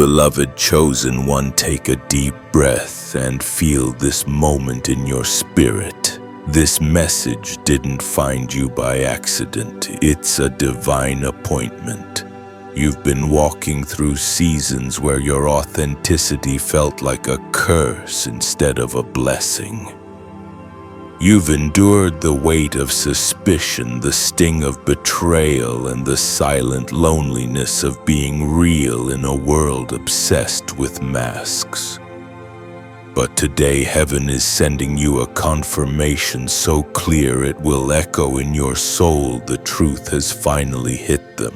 Beloved chosen one, take a deep breath and feel this moment in your spirit. This message didn't find you by accident. It's a divine appointment. You've been walking through seasons where your authenticity felt like a curse instead of a blessing. You've endured the weight of suspicion, the sting of betrayal, and the silent loneliness of being real in a world obsessed with masks. But today heaven is sending you a confirmation so clear it will echo in your soul. The truth has finally hit them.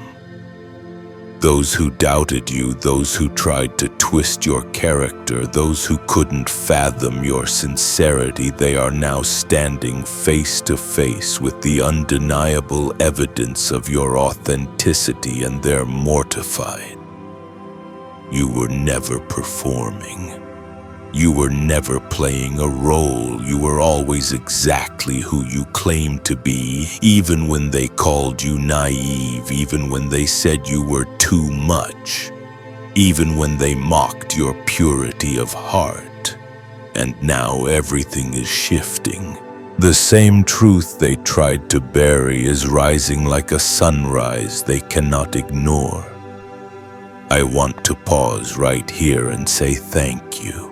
Those who doubted you, those who tried to twist your character, those who couldn't fathom your sincerity, they are now standing face to face with the undeniable evidence of your authenticity, and they're mortified. You were never performing. You were never playing a role. You were always exactly who you claimed to be, even when they called you naive, even when they said you were too much, even when they mocked your purity of heart. And now everything is shifting. The same truth they tried to bury is rising like a sunrise they cannot ignore. I want to pause right here and say thank you.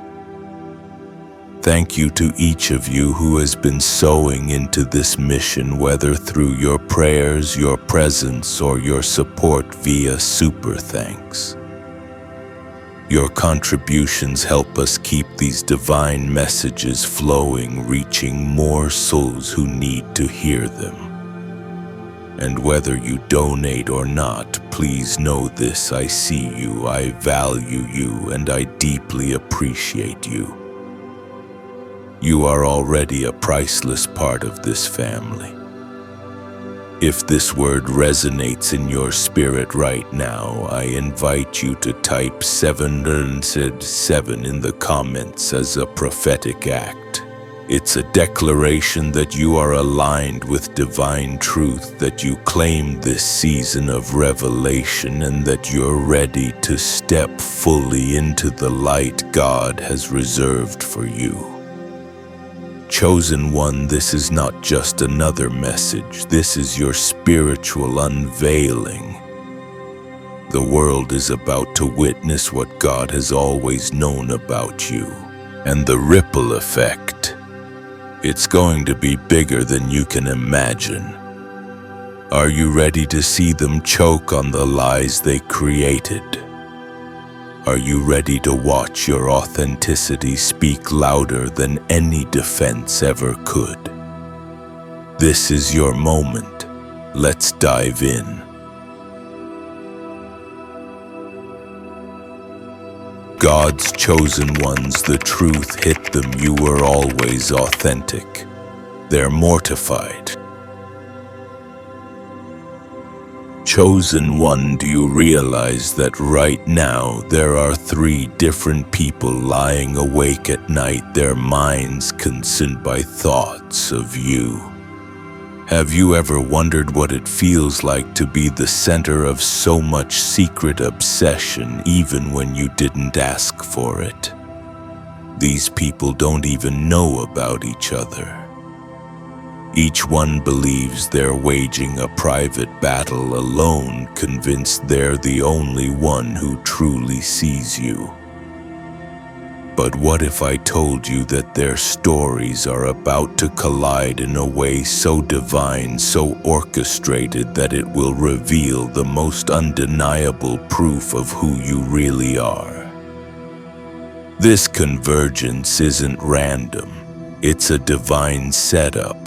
Thank you to each of you who has been sowing into this mission, whether through your prayers, your presence, or your support via super thanks. Your contributions help us keep these divine messages flowing, reaching more souls who need to hear them. And whether you donate or not, please know this: I see you, I value you, and I deeply appreciate you. You are already a priceless part of this family. If this word resonates in your spirit right now, I invite you to type 707 in the comments as a prophetic act. It's a declaration that you are aligned with divine truth, that you claim this season of revelation, and that you're ready to step fully into the light God has reserved for you. Chosen one, this is not just another message. This is your spiritual unveiling. The world is about to witness what God has always known about you, and the ripple effect. It's going to be bigger than you can imagine. Are you ready to see them choke on the lies they created? Are you ready to watch your authenticity speak louder than any defense ever could? This is your moment. Let's dive in. God's chosen ones, the truth hit them. You were always authentic. They're mortified. Chosen one, do you realize that right now there are 3 different people lying awake at night, their minds consumed by thoughts of you? Have you ever wondered what it feels like to be the center of so much secret obsession, even when you didn't ask for it? These people don't even know about each other. Each one believes they're waging a private battle alone, convinced they're the only one who truly sees you. But what if I told you that their stories are about to collide in a way so divine, so orchestrated, that it will reveal the most undeniable proof of who you really are? This convergence isn't random. It's a divine setup.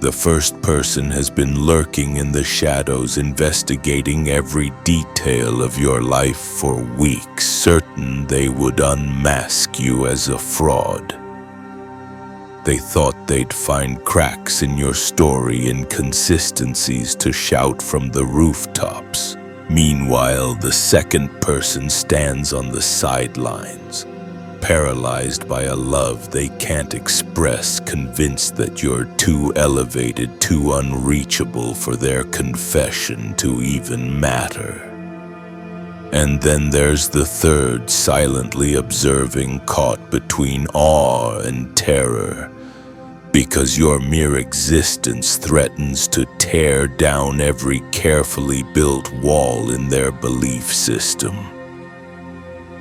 The first person has been lurking in the shadows, investigating every detail of your life for weeks, certain they would unmask you as a fraud. They thought they'd find cracks in your story, inconsistencies to shout from the rooftops. Meanwhile, the second person stands on the sidelines, paralyzed by a love they can't express, convinced that you're too elevated, too unreachable for their confession to even matter. And then there's the third, silently observing, caught between awe and terror, because your mere existence threatens to tear down every carefully built wall in their belief system.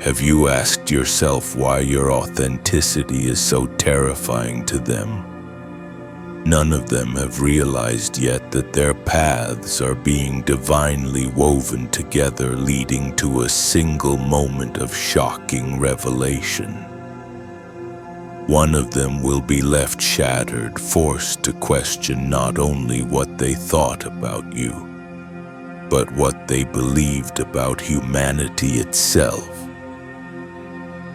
Have you asked yourself why your authenticity is so terrifying to them? None of them have realized yet that their paths are being divinely woven together, leading to a single moment of shocking revelation. One of them will be left shattered, forced to question not only what they thought about you, but what they believed about humanity itself.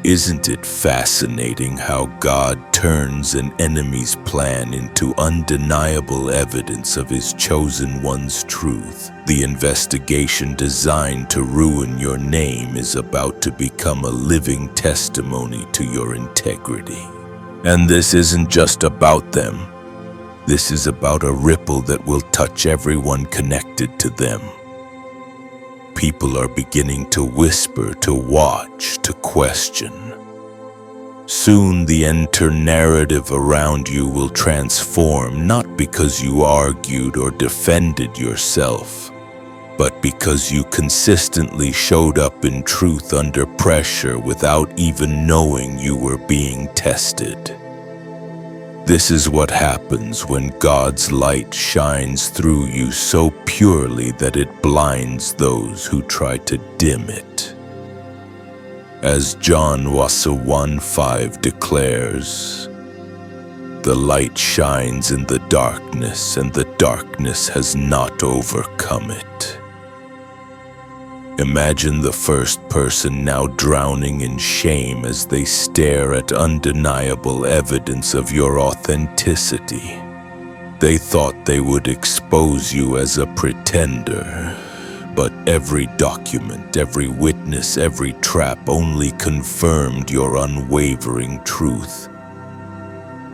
Isn't it fascinating how God turns an enemy's plan into undeniable evidence of his chosen one's truth? The investigation designed to ruin your name is about to become a living testimony to your integrity. And this isn't just about them. This is about a ripple that will touch everyone connected to them. People are beginning to whisper, to watch, to question. Soon the entire narrative around you will transform, not because you argued or defended yourself, but because you consistently showed up in truth under pressure without even knowing you were being tested. This is what happens when God's light shines through you so purely that it blinds those who try to dim it. As John 1:5 declares, "The light shines in the darkness, and the darkness has not overcome it." Imagine the first person now drowning in shame as they stare at undeniable evidence of your authenticity. They thought they would expose you as a pretender, but every document, every witness, every trap only confirmed your unwavering truth.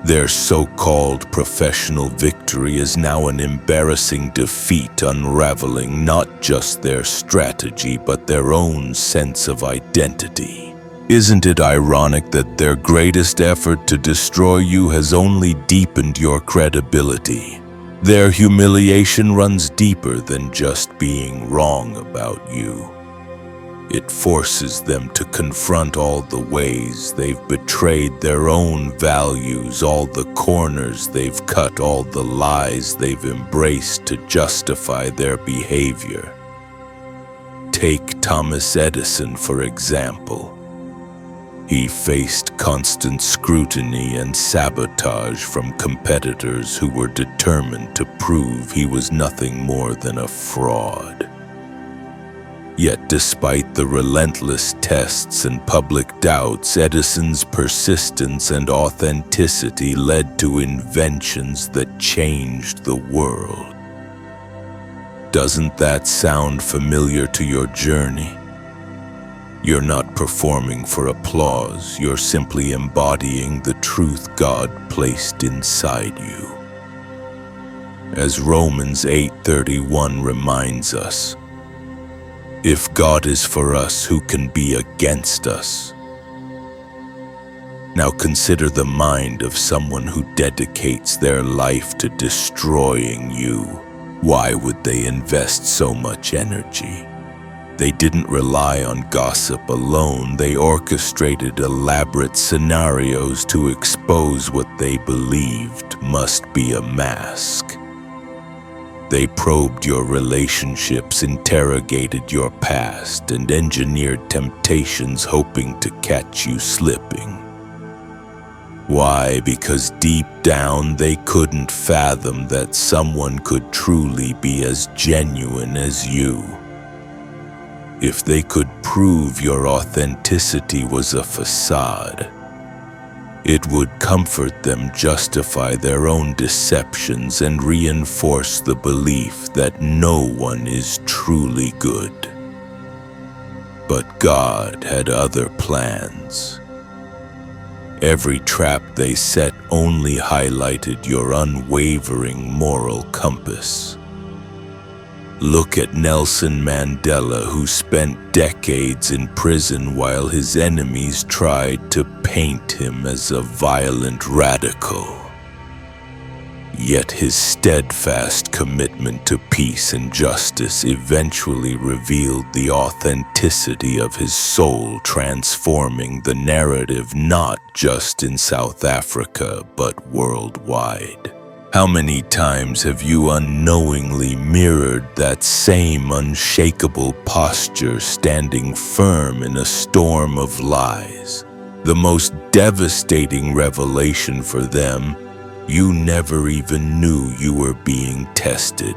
Their so-called professional victory is now an embarrassing defeat, unraveling not just their strategy but their own sense of identity. Isn't it ironic that their greatest effort to destroy you has only deepened your credibility? Their humiliation runs deeper than just being wrong about you. It forces them to confront all the ways they've betrayed their own values, all the corners they've cut, all the lies they've embraced to justify their behavior. Take Thomas Edison, for example. He faced constant scrutiny and sabotage from competitors who were determined to prove he was nothing more than a fraud. Yet despite the relentless tests and public doubts, Edison's persistence and authenticity led to inventions that changed the world. Doesn't that sound familiar to your journey? You're not performing for applause, you're simply embodying the truth God placed inside you. As Romans 8:31 reminds us, if God is for us, who can be against us? Now consider the mind of someone who dedicates their life to destroying you. Why would they invest so much energy? They didn't rely on gossip alone. They orchestrated elaborate scenarios to expose what they believed must be a mask. They probed your relationships, interrogated your past, and engineered temptations hoping to catch you slipping. Why? Because deep down they couldn't fathom that someone could truly be as genuine as you. If they could prove your authenticity was a facade, it would comfort them, justify their own deceptions, and reinforce the belief that no one is truly good. But God had other plans. Every trap they set only highlighted your unwavering moral compass. Look at Nelson Mandela, who spent decades in prison while his enemies tried to paint him as a violent radical. Yet his steadfast commitment to peace and justice eventually revealed the authenticity of his soul, transforming the narrative not just in South Africa but worldwide. How many times have you unknowingly mirrored that same unshakable posture, standing firm in a storm of lies? The most devastating revelation for them: you never even knew you were being tested.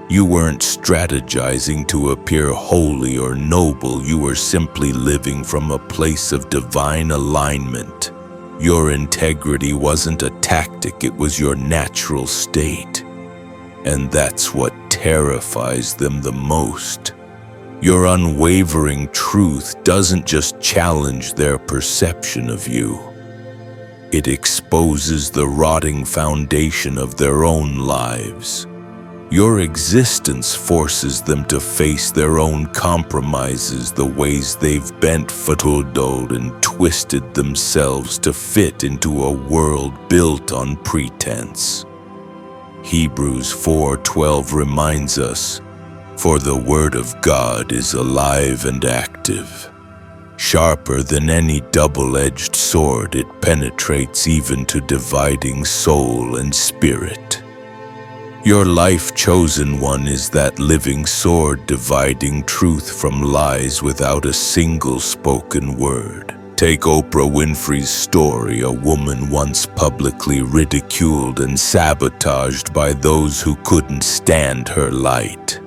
You weren't strategizing to appear holy or noble, you were simply living from a place of divine alignment. Your integrity wasn't a tactic, it was your natural state. And that's what terrifies them the most. Your unwavering truth doesn't just challenge their perception of you. It exposes the rotting foundation of their own lives. Your existence forces them to face their own compromises, the ways they've bent, foothold, and twisted themselves to fit into a world built on pretense. Hebrews 4:12 reminds us, "For the word of God is alive and active. Sharper than any double-edged sword, it penetrates even to dividing soul and spirit." Your life, chosen one, is that living sword, dividing truth from lies without a single spoken word. Take Oprah Winfrey's story, a woman once publicly ridiculed and sabotaged by those who couldn't stand her light.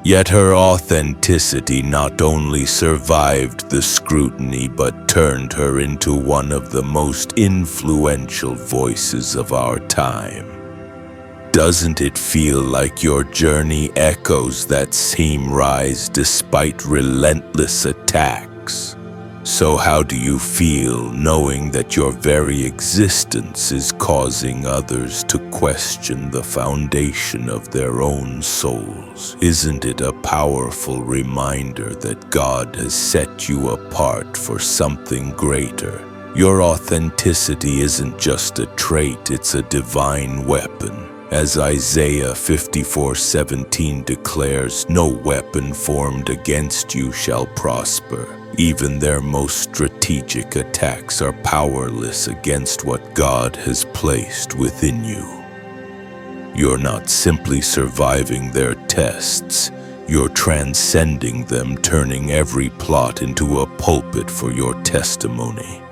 Yet her authenticity not only survived the scrutiny but turned her into one of the most influential voices of our time. Doesn't it feel like your journey echoes that same rise despite relentless attacks? So how do you feel knowing that your very existence is causing others to question the foundation of their own souls? Isn't it a powerful reminder that God has set you apart for something greater? Your authenticity isn't just a trait, it's a divine weapon. As Isaiah 54:17 declares, "No weapon formed against you shall prosper." Even their most strategic attacks are powerless against what God has placed within you. You're not simply surviving their tests, you're transcending them, turning every plot into a pulpit for your testimony.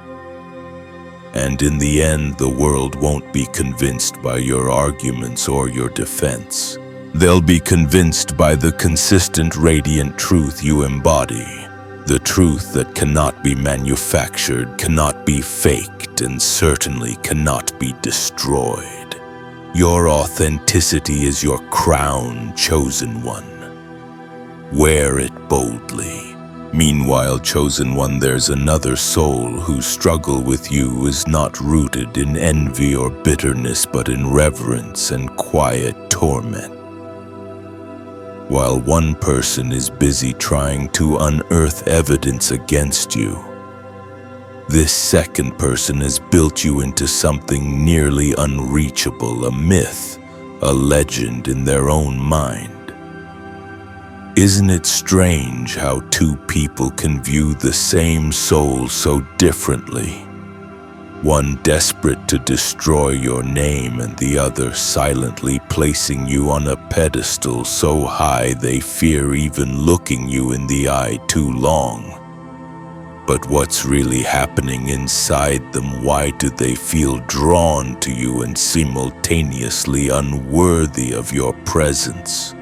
And in the end, the world won't be convinced by your arguments or your defense. They'll be convinced by the consistent, radiant truth you embody. The truth that cannot be manufactured, cannot be faked, and certainly cannot be destroyed. Your authenticity is your crown, chosen one. Wear it boldly. Meanwhile, chosen one, there's another soul whose struggle with you is not rooted in envy or bitterness, but in reverence and quiet torment. While one person is busy trying to unearth evidence against you, this second person has built you into something nearly unreachable, a myth, a legend in their own mind. Isn't it strange how two people can view the same soul so differently? One desperate to destroy your name, and the other silently placing you on a pedestal so high they fear even looking you in the eye too long. But what's really happening inside them? Why do they feel drawn to you and simultaneously unworthy of your presence?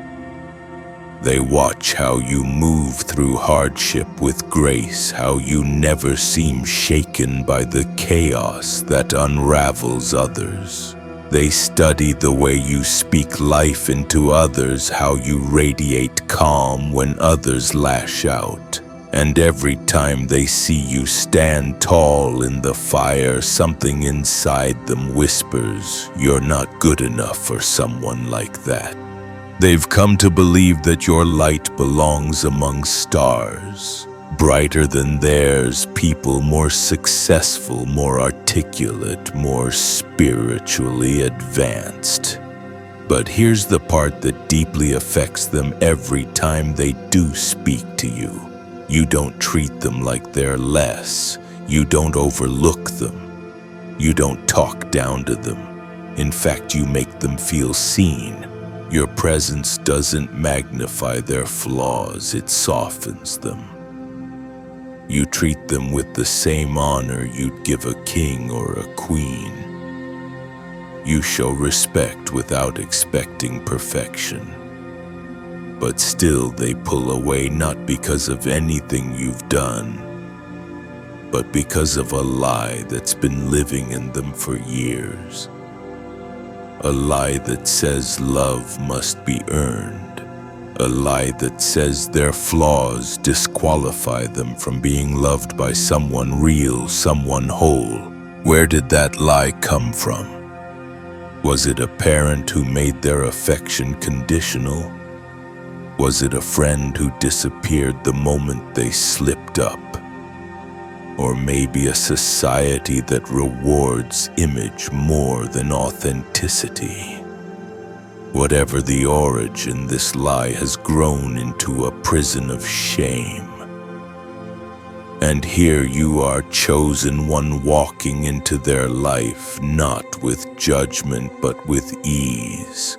They watch how you move through hardship with grace, how you never seem shaken by the chaos that unravels others. They study the way you speak life into others, how you radiate calm when others lash out. And every time they see you stand tall in the fire, something inside them whispers, "You're not good enough for someone like that." They've come to believe that your light belongs among stars, brighter than theirs, people more successful, more articulate, more spiritually advanced. But here's the part that deeply affects them every time they do speak to you. You don't treat them like they're less. You don't overlook them. You don't talk down to them. In fact, you make them feel seen. Your presence doesn't magnify their flaws, it softens them. You treat them with the same honor you'd give a king or a queen. You show respect without expecting perfection. But still they pull away, not because of anything you've done, but because of a lie that's been living in them for years. A lie that says love must be earned. A lie that says their flaws disqualify them from being loved by someone real, someone whole. Where did that lie come from? Was it a parent who made their affection conditional? Was it a friend who disappeared the moment they slipped up? Or maybe a society that rewards image more than authenticity? Whatever the origin, this lie has grown into a prison of shame. And here you are, chosen one, walking into their life, not with judgment but with ease.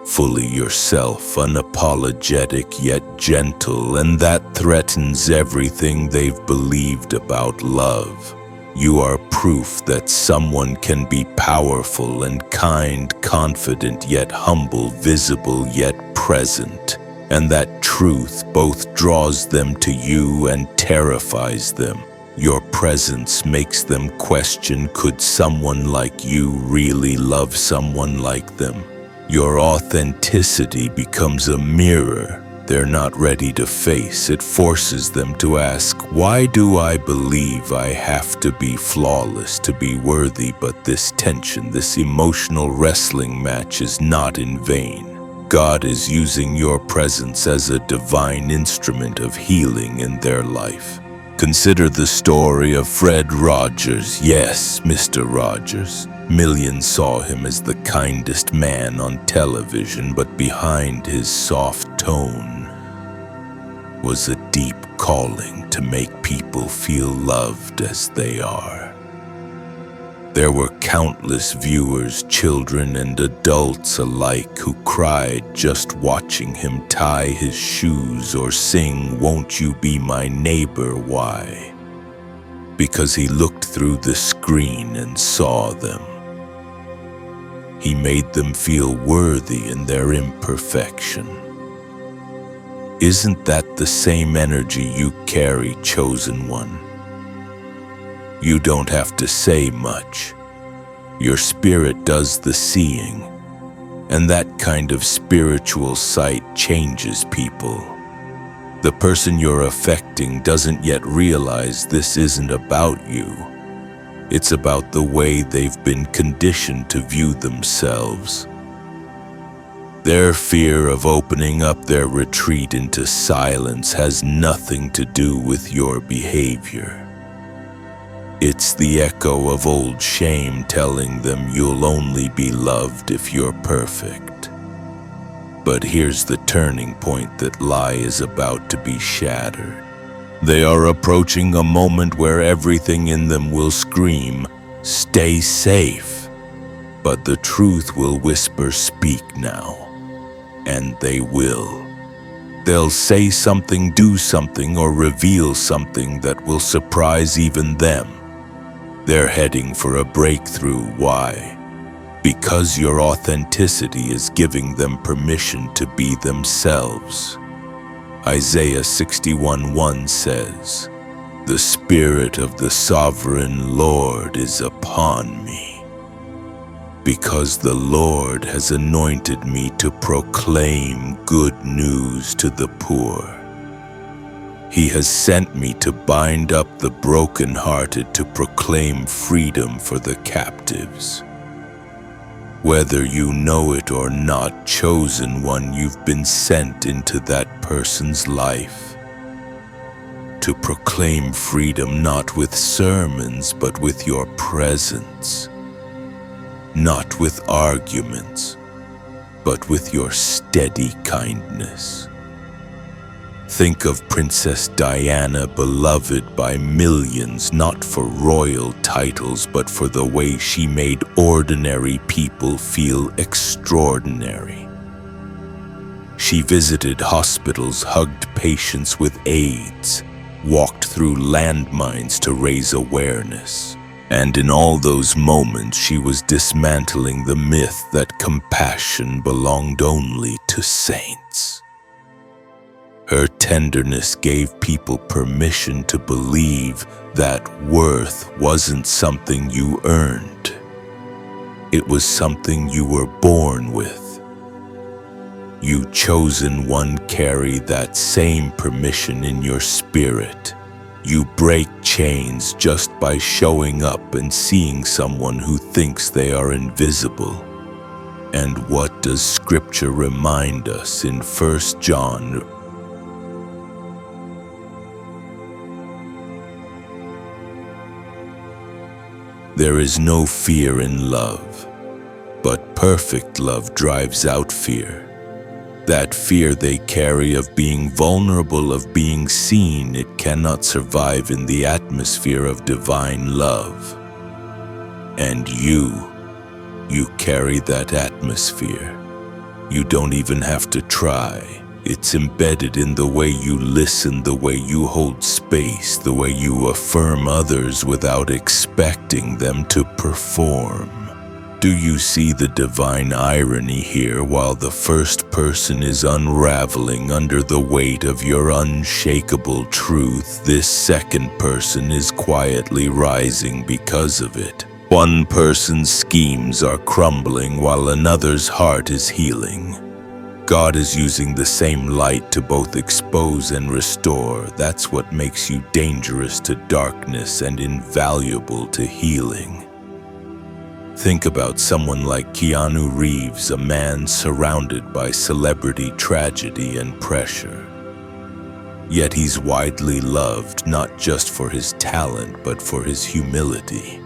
Fully yourself, unapologetic yet gentle, and that threatens everything they've believed about love. You are proof that someone can be powerful and kind, confident yet humble, visible yet present. And that truth both draws them to you and terrifies them. Your presence makes them question, could someone like you really love someone like them? Your authenticity becomes a mirror they're not ready to face. It forces them to ask, why do I believe I have to be flawless to be worthy? But this tension, this emotional wrestling match is not in vain. God is using your presence as a divine instrument of healing in their life. Consider the story of Fred Rogers. Yes, Mr. Rogers. Millions saw him as the kindest man on television, but behind his soft tone was a deep calling to make people feel loved as they are. There were countless viewers, children and adults alike, who cried just watching him tie his shoes or sing, "Won't you be my neighbor?" Why? Because he looked through the screen and saw them. He made them feel worthy in their imperfection. Isn't that the same energy you carry, chosen one? You don't have to say much. Your spirit does the seeing, and that kind of spiritual sight changes people. The person you're affecting doesn't yet realize this isn't about you. It's about the way they've been conditioned to view themselves. Their fear of opening up their retreat into silence has nothing to do with your behavior. It's the echo of old shame telling them you'll only be loved if you're perfect. But here's the turning point: that lie is about to be shattered. They are approaching a moment where everything in them will scream, "Stay safe." But the truth will whisper, "Speak now." And they will. They'll say something, do something, or reveal something that will surprise even them. They're heading for a breakthrough. Why? Because your authenticity is giving them permission to be themselves. Isaiah 61:1 says, "The Spirit of the Sovereign Lord is upon me, because the Lord has anointed me to proclaim good news to the poor. He has sent me to bind up the brokenhearted, to proclaim freedom for the captives, Whether you know it or not, chosen one, you've been sent into that person's life to proclaim freedom, not with sermons, but with your presence, not with arguments, but with your steady kindness. Think of Princess Diana, beloved by millions, not for royal titles, but for the way she made ordinary people feel extraordinary. She visited hospitals, hugged patients with AIDS, walked through landmines to raise awareness. And in all those moments, she was dismantling the myth that compassion belonged only to saints. Her tenderness gave people permission to believe that worth wasn't something you earned. It was something you were born with. You, chosen one, carry that same permission in your spirit. You break chains just by showing up and seeing someone who thinks they are invisible. And what does Scripture remind us in 1 John? There is no fear in love, but perfect love drives out fear. That fear they carry of being vulnerable, of being seen, it cannot survive in the atmosphere of divine love. And you carry that atmosphere. You don't even have to try. It's embedded in the way you listen, the way you hold space, the way you affirm others without expecting them to perform. Do you see the divine irony here? While the first person is unraveling under the weight of your unshakable truth, this second person is quietly rising because of it. One person's schemes are crumbling while another's heart is healing. God is using the same light to both expose and restore. That's what makes you dangerous to darkness and invaluable to healing. Think about someone like Keanu Reeves, a man surrounded by celebrity tragedy and pressure. Yet he's widely loved, not just for his talent, but for his humility.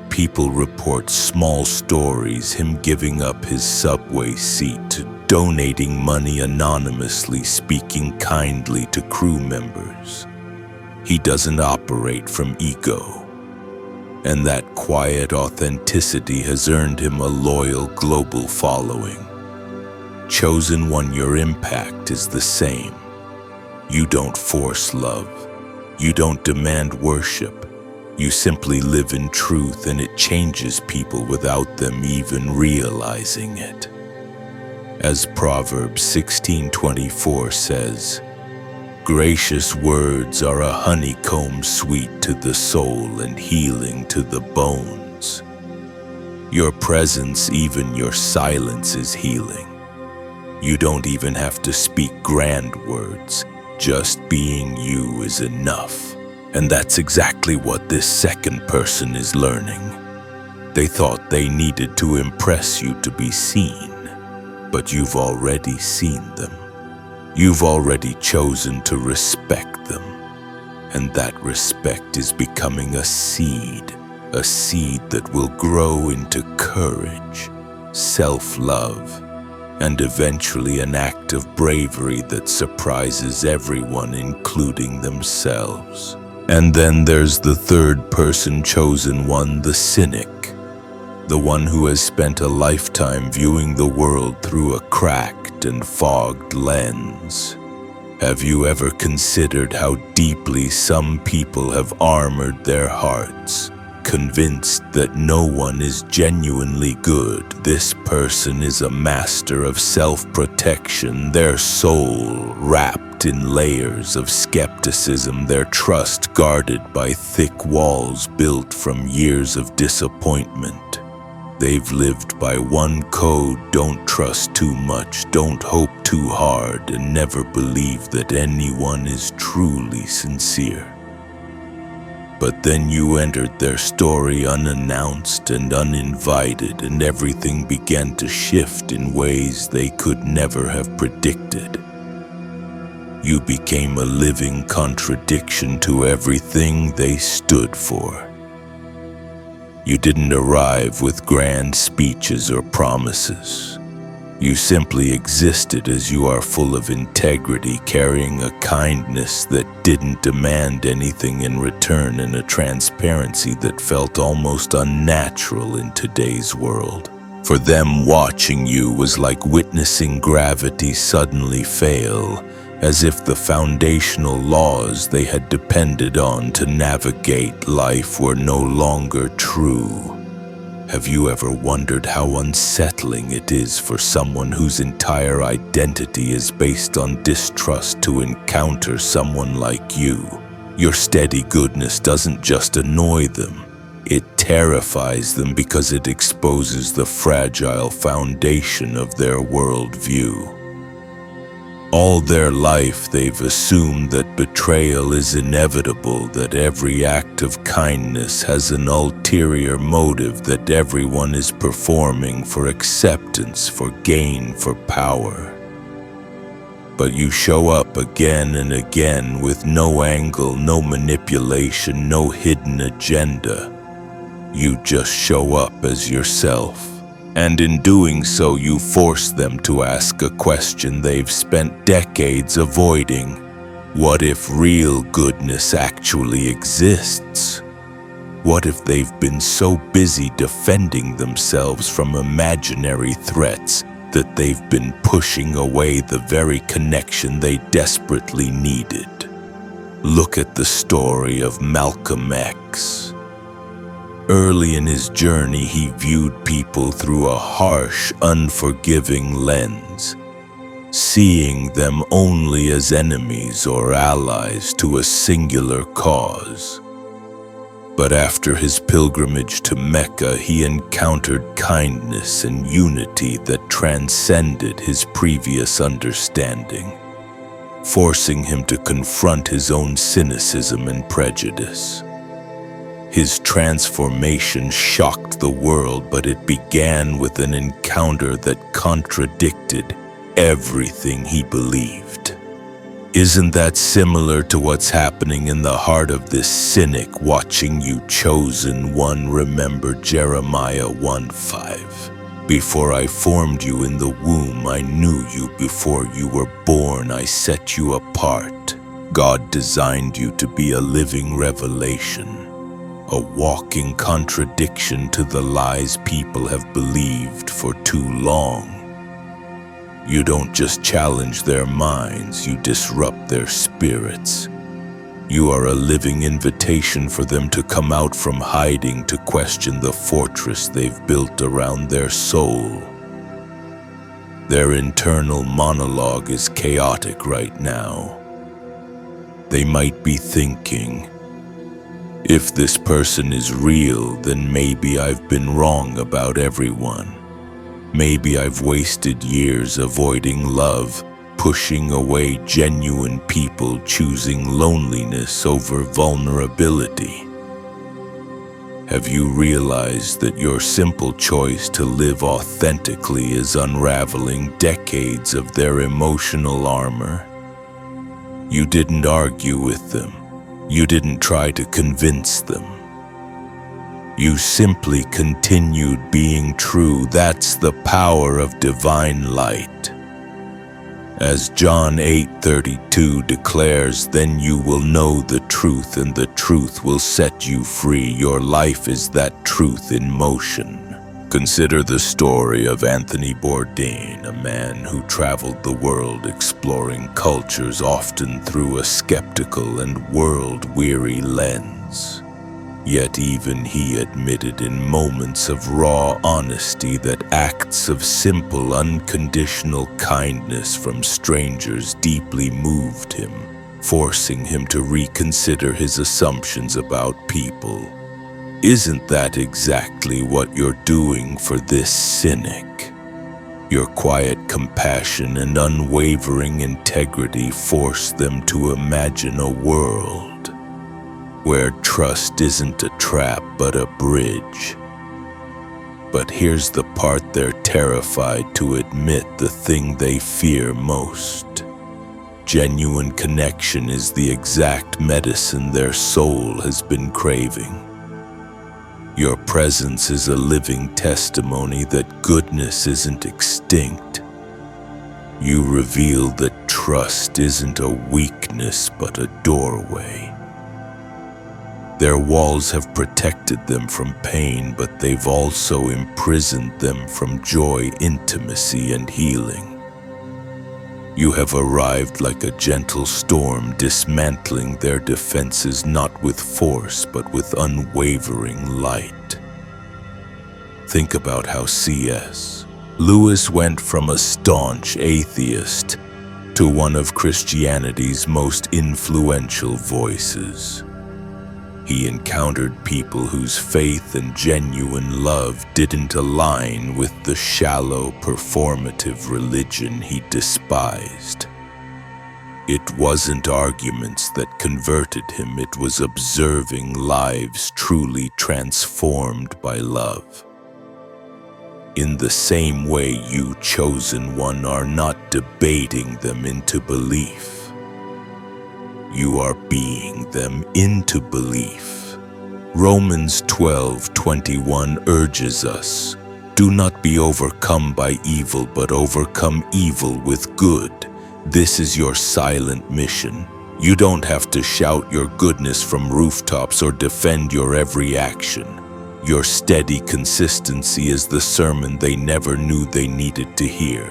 People report small stories, him giving up his subway seat, to donating money anonymously, speaking kindly to crew members. He doesn't operate from ego. And that quiet authenticity has earned him a loyal global following. Chosen one, your impact is the same. You don't force love. You don't demand worship. You simply live in truth, and it changes people without them even realizing it. As Proverbs 16:24 says, "Gracious words are a honeycomb, sweet to the soul and healing to the bones." Your presence, even your silence, is healing. You don't even have to speak grand words. Just being you is enough. And that's exactly what this second person is learning. They thought they needed to impress you to be seen, but you've already seen them. You've already chosen to respect them. And that respect is becoming a seed that will grow into courage, self-love, and eventually an act of bravery that surprises everyone, including themselves. And then there's the third person, chosen one, the cynic, the one who has spent a lifetime viewing the world through a cracked and fogged lens. Have you ever considered how deeply some people have armored their hearts, convinced that no one is genuinely good? This person is a master of self-protection, their soul wrapped in layers of skepticism, their trust guarded by thick walls built from years of disappointment. They've lived by one code: don't trust too much, don't hope too hard, and never believe that anyone is truly sincere. But then you entered their story unannounced and uninvited, and everything began to shift in ways they could never have predicted. You became a living contradiction to everything they stood for. You didn't arrive with grand speeches or promises. You simply existed as you are, full of integrity, carrying a kindness that didn't demand anything in return, and a transparency that felt almost unnatural in today's world. For them, watching you was like witnessing gravity suddenly fail, as if the foundational laws they had depended on to navigate life were no longer true. Have you ever wondered how unsettling it is for someone whose entire identity is based on distrust to encounter someone like you? Your steady goodness doesn't just annoy them, it terrifies them, because it exposes the fragile foundation of their worldview. All their life they've assumed that betrayal is inevitable, that every act of kindness has an ulterior motive, that everyone is performing for acceptance, for gain, for power. But you show up again and again with no angle, no manipulation, no hidden agenda. You just show up as yourself. And in doing so, you force them to ask a question they've spent decades avoiding. What if real goodness actually exists? What if they've been so busy defending themselves from imaginary threats that they've been pushing away the very connection they desperately needed? Look at the story of Malcolm X. Early in his journey, he viewed people through a harsh, unforgiving lens, seeing them only as enemies or allies to a singular cause. But after his pilgrimage to Mecca, he encountered kindness and unity that transcended his previous understanding, forcing him to confront his own cynicism and prejudice. His transformation shocked the world, but it began with an encounter that contradicted everything he believed. Isn't that similar to what's happening in the heart of this cynic watching you, chosen one? Remember Jeremiah 1:5. Before I formed you in the womb, I knew you. Before you were born, I set you apart. God designed you to be a living revelation, a walking contradiction to the lies people have believed for too long. You don't just challenge their minds, you disrupt their spirits. You are a living invitation for them to come out from hiding, to question the fortress they've built around their soul. Their internal monologue is chaotic right now. They might be thinking, if this person is real, then maybe I've been wrong about everyone. Maybe I've wasted years avoiding love, pushing away genuine people, choosing loneliness over vulnerability. Have you realized that your simple choice to live authentically is unraveling decades of their emotional armor? You didn't argue with them. You didn't try to convince them. You simply continued being true. That's the power of divine light. As John 8:32 declares, then you will know the truth, and the truth will set you free. Your life is that truth in motion. Consider the story of Anthony Bourdain, a man who traveled the world exploring cultures, often through a skeptical and world-weary lens. Yet even he admitted in moments of raw honesty that acts of simple, unconditional kindness from strangers deeply moved him, forcing him to reconsider his assumptions about people. Isn't that exactly what you're doing for this cynic? Your quiet compassion and unwavering integrity force them to imagine a world where trust isn't a trap but a bridge. But here's the part they're terrified to admit, the thing they fear most. Genuine connection is the exact medicine their soul has been craving. Your presence is a living testimony that goodness isn't extinct. You reveal that trust isn't a weakness but a doorway. Their walls have protected them from pain, but they've also imprisoned them from joy, intimacy, and healing. You have arrived like a gentle storm, dismantling their defenses not with force but with unwavering light. Think about how C.S. Lewis went from a staunch atheist to one of Christianity's most influential voices. He encountered people whose faith and genuine love didn't align with the shallow, performative religion he despised. It wasn't arguments that converted him, it was observing lives truly transformed by love. In the same way, you, chosen one, are not debating them into belief. You are being them into belief. Romans 12:21 urges us, "Do not be overcome by evil, but overcome evil with good." This is your silent mission. You don't have to shout your goodness from rooftops or defend your every action. Your steady consistency is the sermon they never knew they needed to hear.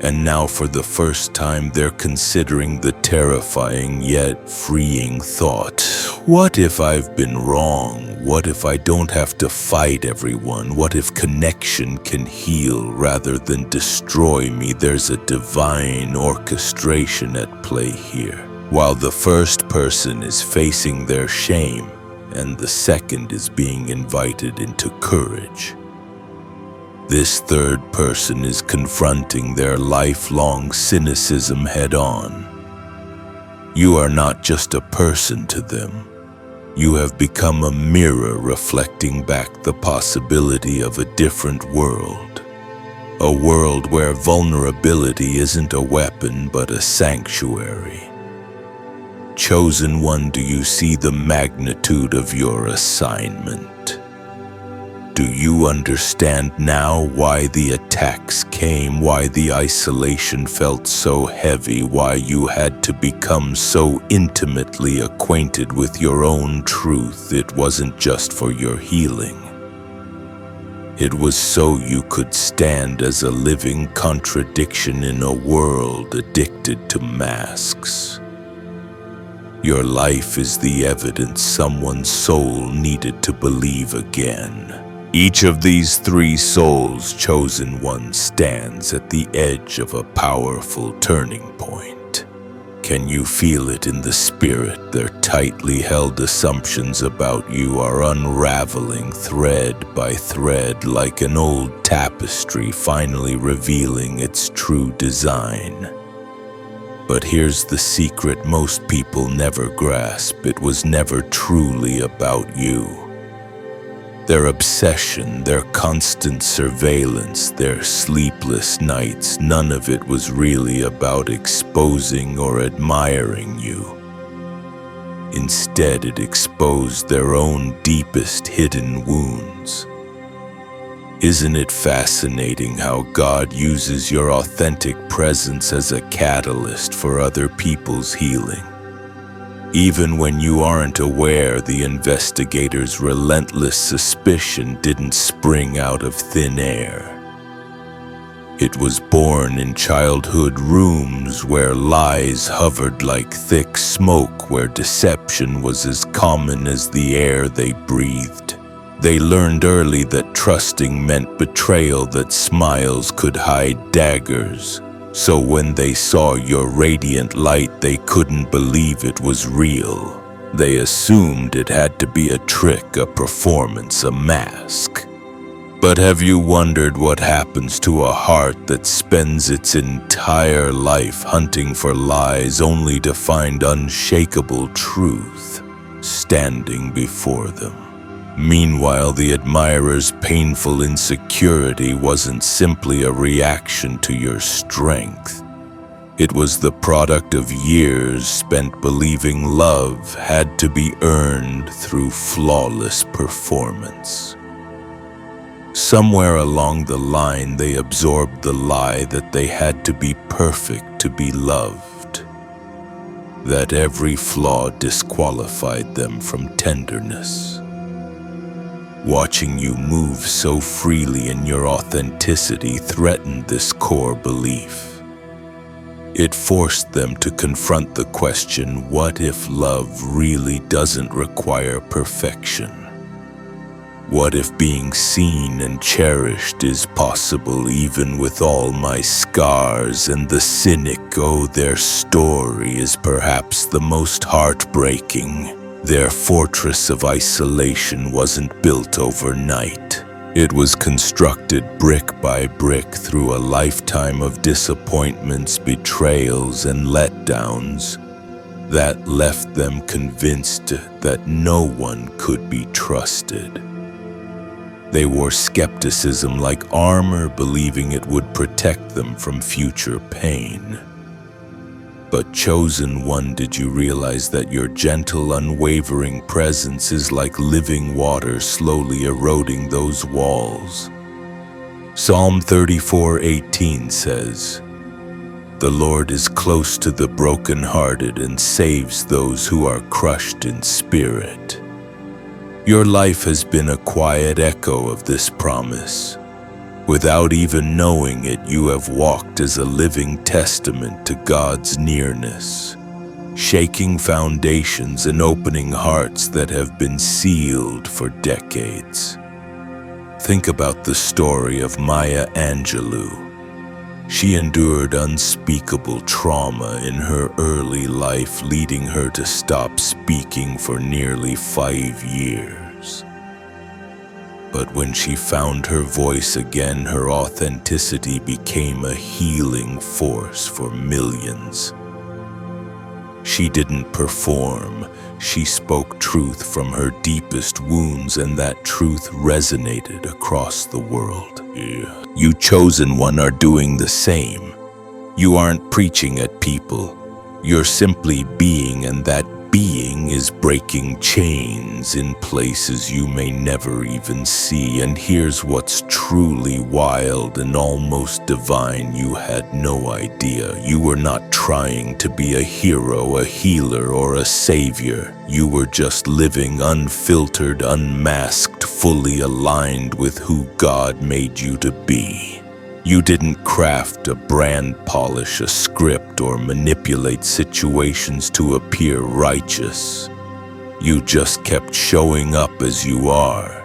And now, for the first time, they're considering the terrifying yet freeing thought. What if I've been wrong? What if I don't have to fight everyone? What if connection can heal rather than destroy me? There's a divine orchestration at play here. While the first person is facing their shame, and the second is being invited into courage. This third person is confronting their lifelong cynicism head-on. You are not just a person to them. You have become a mirror reflecting back the possibility of a different world. A world where vulnerability isn't a weapon but a sanctuary. Chosen one, do you see the magnitude of your assignment? Do you understand now why the attacks came, why the isolation felt so heavy, why you had to become so intimately acquainted with your own truth? It wasn't just for your healing. It was so you could stand as a living contradiction in a world addicted to masks. Your life is the evidence someone's soul needed to believe again. Each of these three souls, chosen one, stands at the edge of a powerful turning point. Can you feel it in the spirit? Their tightly held assumptions about you are unraveling thread by thread, like an old tapestry finally revealing its true design. But here's the secret most people never grasp: it was never truly about you. Their obsession, their constant surveillance, their sleepless nights, none of it was really about exposing or admiring you. Instead, it exposed their own deepest hidden wounds. Isn't it fascinating how God uses your authentic presence as a catalyst for other people's healing? Even when you aren't aware, the investigator's relentless suspicion didn't spring out of thin air. It was born in childhood rooms where lies hovered like thick smoke, where deception was as common as the air they breathed. They learned early that trusting meant betrayal, that smiles could hide daggers. So when they saw your radiant light, they couldn't believe it was real. They assumed it had to be a trick, a performance, a mask. But have you wondered what happens to a heart that spends its entire life hunting for lies only to find unshakable truth? standing before them. Meanwhile, the admirer's painful insecurity wasn't simply a reaction to your strength. It was the product of years spent believing love had to be earned through flawless performance. Somewhere along the line, they absorbed the lie that they had to be perfect to be loved, that every flaw disqualified them from tenderness. Watching you move so freely in your authenticity threatened this core belief. It forced them to confront the question, what if love really doesn't require perfection? What if being seen and cherished is possible even with all my scars? And the cynic, oh, their story is perhaps the most heartbreaking. Their fortress of isolation wasn't built overnight. It was constructed brick by brick through a lifetime of disappointments, betrayals, and letdowns that left them convinced that no one could be trusted. They wore skepticism like armor, believing it would protect them from future pain. But chosen one, did you realize that your gentle, unwavering presence is like living water slowly eroding those walls? Psalm 34:18 says, "The Lord is close to the brokenhearted and saves those who are crushed in spirit." Your life has been a quiet echo of this promise. Without even knowing it, you have walked as a living testament to God's nearness, shaking foundations and opening hearts that have been sealed for decades. Think about the story of Maya Angelou. She endured unspeakable trauma in her early life, leading her to stop speaking for nearly 5 years. But when she found her voice again, her authenticity became a healing force for millions. She didn't perform. She spoke truth from her deepest wounds, and that truth resonated across the world. You chosen one are doing the same. You aren't preaching at people. You're simply being, and that being is breaking chains in places you may never even see. And here's what's truly wild and almost divine. You had no idea. You were not trying to be a hero, a healer, or a savior. You were just living unfiltered, unmasked, fully aligned with who God made you to be. You didn't craft a brand, polish a script, or manipulate situations to appear righteous. You just kept showing up as you are.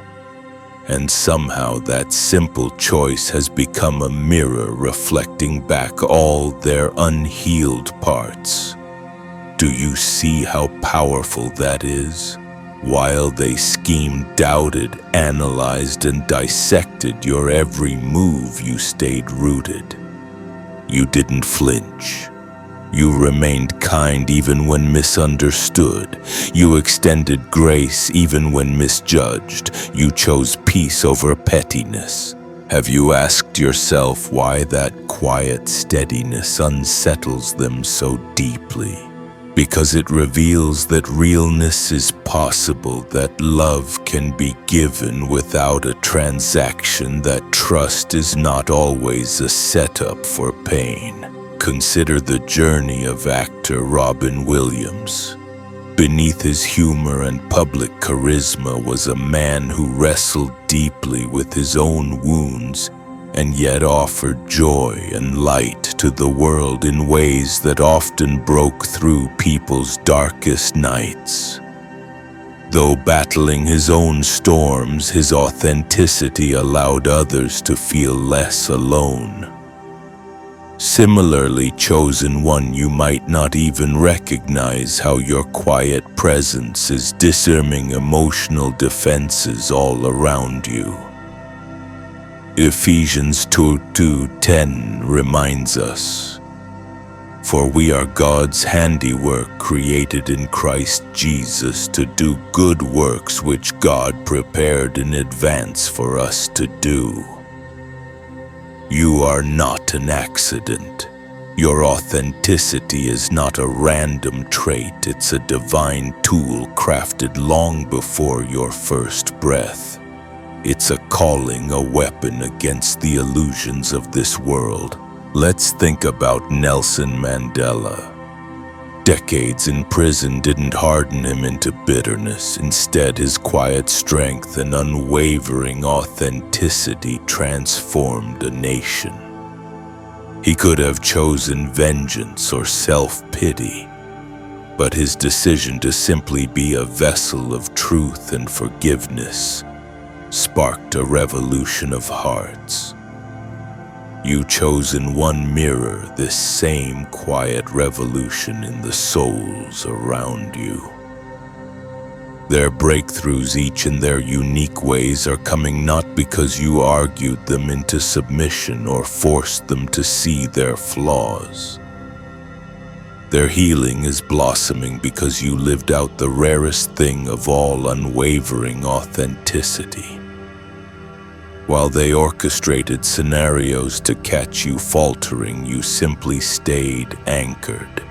And somehow that simple choice has become a mirror reflecting back all their unhealed parts. Do you see how powerful that is? While they schemed, doubted, analyzed, and dissected your every move, you stayed rooted. You didn't flinch. You remained kind even when misunderstood. You extended grace even when misjudged. You chose peace over pettiness. Have you asked yourself why that quiet steadiness unsettles them so deeply? Because it reveals that realness is possible, that love can be given without a transaction, that trust is not always a setup for pain. Consider the journey of actor Robin Williams. Beneath his humor and public charisma was a man who wrestled deeply with his own wounds and yet offered joy and light to the world in ways that often broke through people's darkest nights. Though battling his own storms, his authenticity allowed others to feel less alone. Similarly, chosen one, you might not even recognize how your quiet presence is disarming emotional defenses all around you. Ephesians 2:10 reminds us, For we are God's handiwork, created in Christ Jesus to do good works which God prepared in advance for us to do. You are not an accident. Your authenticity is not a random trait, it's a divine tool crafted long before your first breath. It's a calling, a weapon against the illusions of this world. Let's think about Nelson Mandela. Decades in prison didn't harden him into bitterness. Instead, his quiet strength and unwavering authenticity transformed a nation. He could have chosen vengeance or self-pity, but his decision to simply be a vessel of truth and forgiveness sparked a revolution of hearts. You chose in one mirror this same quiet revolution in the souls around you. Their breakthroughs, each in their unique ways, are coming not because you argued them into submission or forced them to see their flaws. Their healing is blossoming because you lived out the rarest thing of all, unwavering authenticity. While they orchestrated scenarios to catch you faltering, you simply stayed anchored.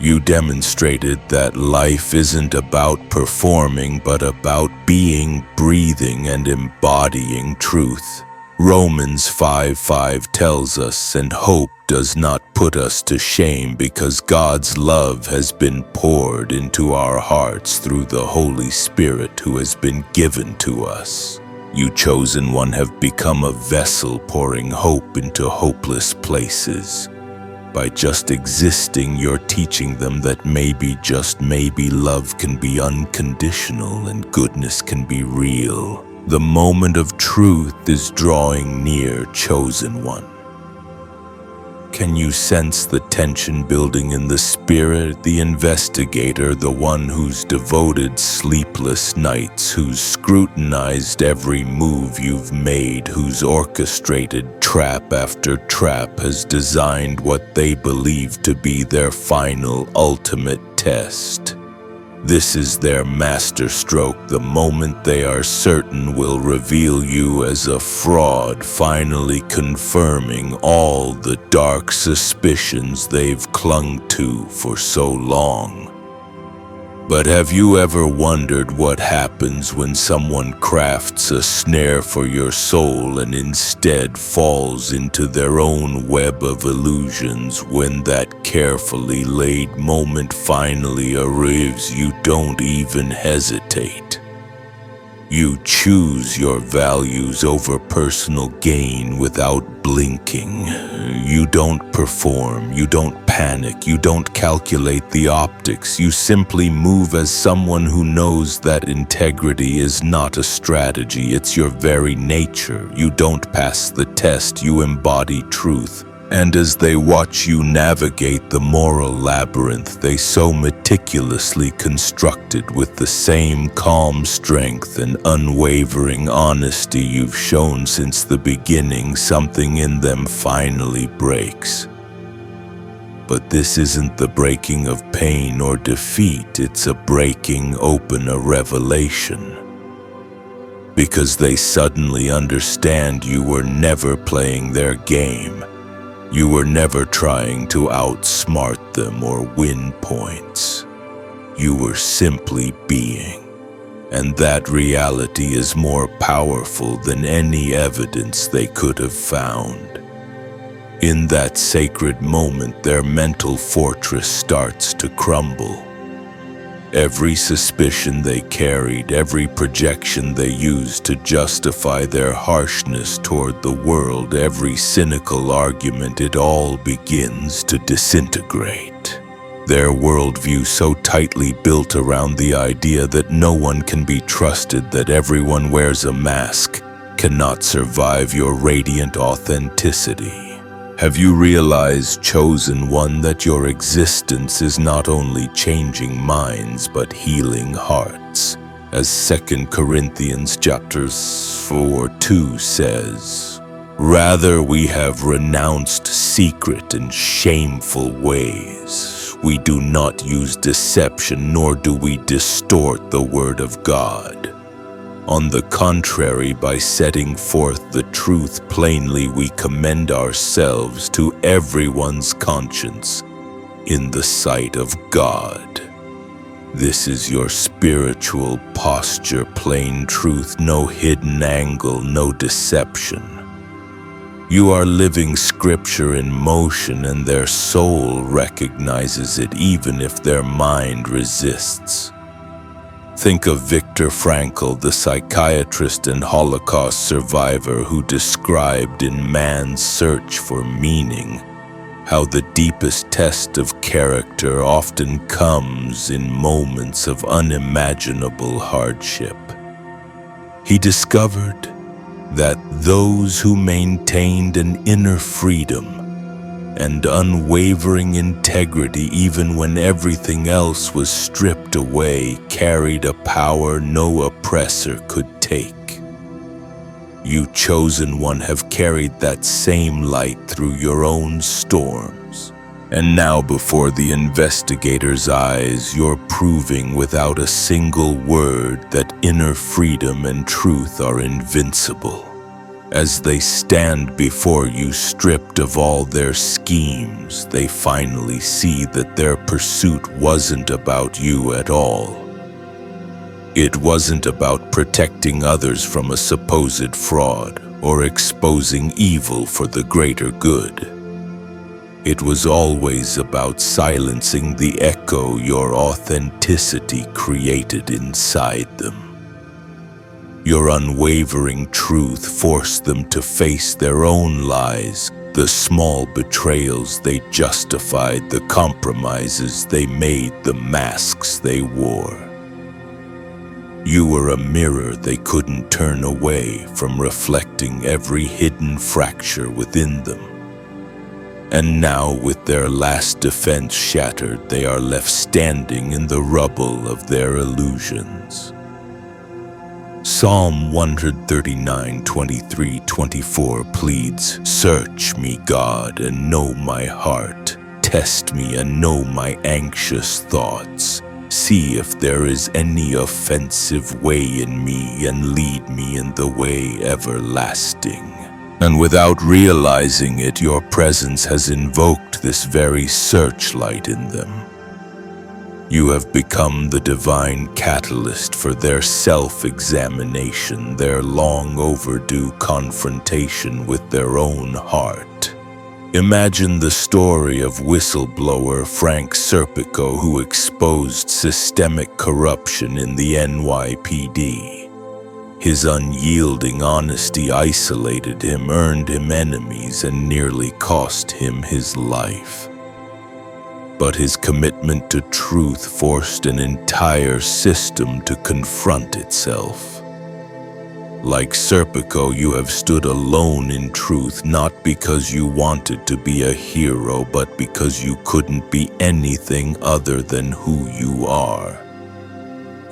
You demonstrated that life isn't about performing, but about being, breathing, and embodying truth. Romans 5:5 tells us, and hope does not put us to shame, because God's love has been poured into our hearts through the Holy Spirit who has been given to us. You, chosen one, have become a vessel pouring hope into hopeless places. By just existing, you're teaching them that maybe, just maybe, love can be unconditional and goodness can be real. The moment of truth is drawing near, chosen one. Can you sense the tension building in the spirit? The investigator, the one who's devoted sleepless nights, who's scrutinized every move you've made, who's orchestrated trap after trap, has designed what they believe to be their final, ultimate test. This is their masterstroke, the moment they are certain will reveal you as a fraud, finally confirming all the dark suspicions they've clung to for so long. But have you ever wondered what happens when someone crafts a snare for your soul and instead falls into their own web of illusions? When that carefully laid moment finally arrives, you don't even hesitate. You choose your values over personal gain without blinking. You don't perform, you don't panic, you don't calculate the optics. You simply move as someone who knows that integrity is not a strategy, it's your very nature. You don't pass the test, you embody truth. And as they watch you navigate the moral labyrinth they so meticulously constructed, with the same calm strength and unwavering honesty you've shown since the beginning, something in them finally breaks. But this isn't the breaking of pain or defeat, it's a breaking open, a revelation. Because they suddenly understand you were never playing their game. You were never trying to outsmart them or win points. You were simply being. And that reality is more powerful than any evidence they could have found. In that sacred moment, their mental fortress starts to crumble. Every suspicion they carried, every projection they used to justify their harshness toward the world, every cynical argument, it all begins to disintegrate. Their worldview, so tightly built around the idea that no one can be trusted, that everyone wears a mask, cannot survive your radiant authenticity. Have you realized, chosen one, that your existence is not only changing minds but healing hearts? As 2 Corinthians chapter 4:2 says, Rather, we have renounced secret and shameful ways. We do not use deception, nor do we distort the word of God. On the contrary, by setting forth the truth plainly, we commend ourselves to everyone's conscience in the sight of God. This is your spiritual posture, plain truth, no hidden angle, no deception. You are living scripture in motion, and their soul recognizes it even if their mind resists. Think of Viktor Frankl, the psychiatrist and Holocaust survivor, who described in Man's Search for Meaning how the deepest test of character often comes in moments of unimaginable hardship. He discovered that those who maintained an inner freedom and unwavering integrity even when everything else was stripped away carried a power no oppressor could take. You, chosen one, have carried that same light through your own storms. And now, before the investigator's eyes, you're proving without a single word that inner freedom and truth are invincible. As they stand before you stripped of all their schemes, they finally see that their pursuit wasn't about you at all. It wasn't about protecting others from a supposed fraud or exposing evil for the greater good. It was always about silencing the echo your authenticity created inside them. Your unwavering truth forced them to face their own lies, the small betrayals they justified, the compromises they made, the masks they wore. You were a mirror they couldn't turn away from, reflecting every hidden fracture within them. And now, with their last defense shattered, they are left standing in the rubble of their illusions. Psalm 139:23-24 pleads, "Search me, God, and know my heart. Test me and know my anxious thoughts. See if there is any offensive way in me, and lead me in the way everlasting." And without realizing it, your presence has invoked this very searchlight in them. You have become the divine catalyst for their self-examination, their long overdue confrontation with their own heart. Imagine the story of whistleblower Frank Serpico, who exposed systemic corruption in the NYPD. His unyielding honesty isolated him, earned him enemies, and nearly cost him his life. But his commitment to truth forced an entire system to confront itself. Like Serpico, you have stood alone in truth, not because you wanted to be a hero, but because you couldn't be anything other than who you are.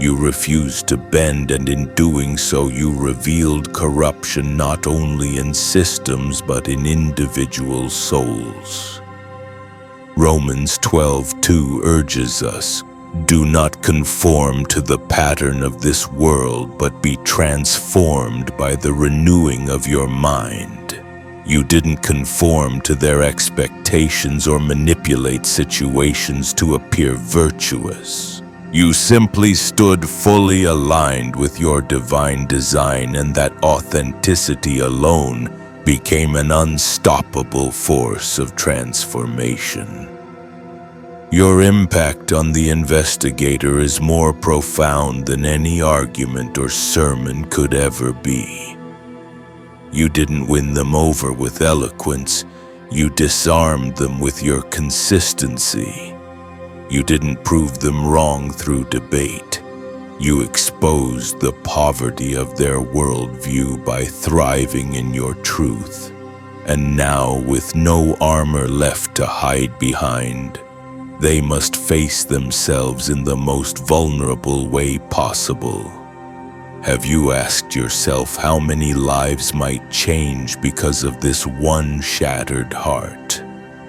You refused to bend, and in doing so, you revealed corruption not only in systems but in individual souls. Romans 12:2 urges us, "Do not conform to the pattern of this world, but be transformed by the renewing of your mind." You didn't conform to their expectations or manipulate situations to appear virtuous. You simply stood fully aligned with your divine design, and that authenticity alone became an unstoppable force of transformation. Your impact on the investigator is more profound than any argument or sermon could ever be. You didn't win them over with eloquence, you disarmed them with your consistency. You didn't prove them wrong through debate. You exposed the poverty of their worldview by thriving in your truth. And now, with no armor left to hide behind, they must face themselves in the most vulnerable way possible. Have you asked yourself how many lives might change because of this one shattered heart?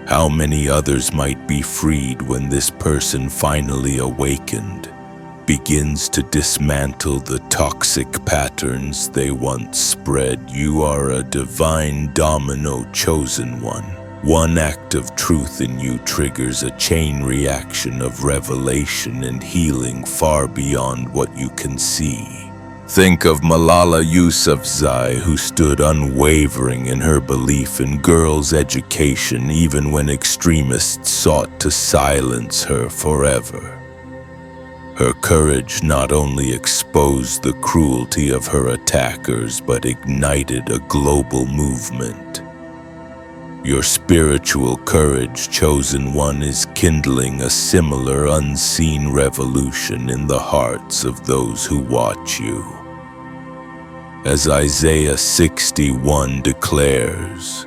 How many others might be freed when this person finally awakened, begins to dismantle the toxic patterns they once spread? You are a divine domino chosen one. One act of truth in you triggers a chain reaction of revelation and healing far beyond what you can see. Think of Malala Yousafzai, who stood unwavering in her belief in girls' education even when extremists sought to silence her forever. Her courage not only exposed the cruelty of her attackers but ignited a global movement. Your spiritual courage, chosen one, is kindling a similar unseen revolution in the hearts of those who watch you. As Isaiah 61 declares,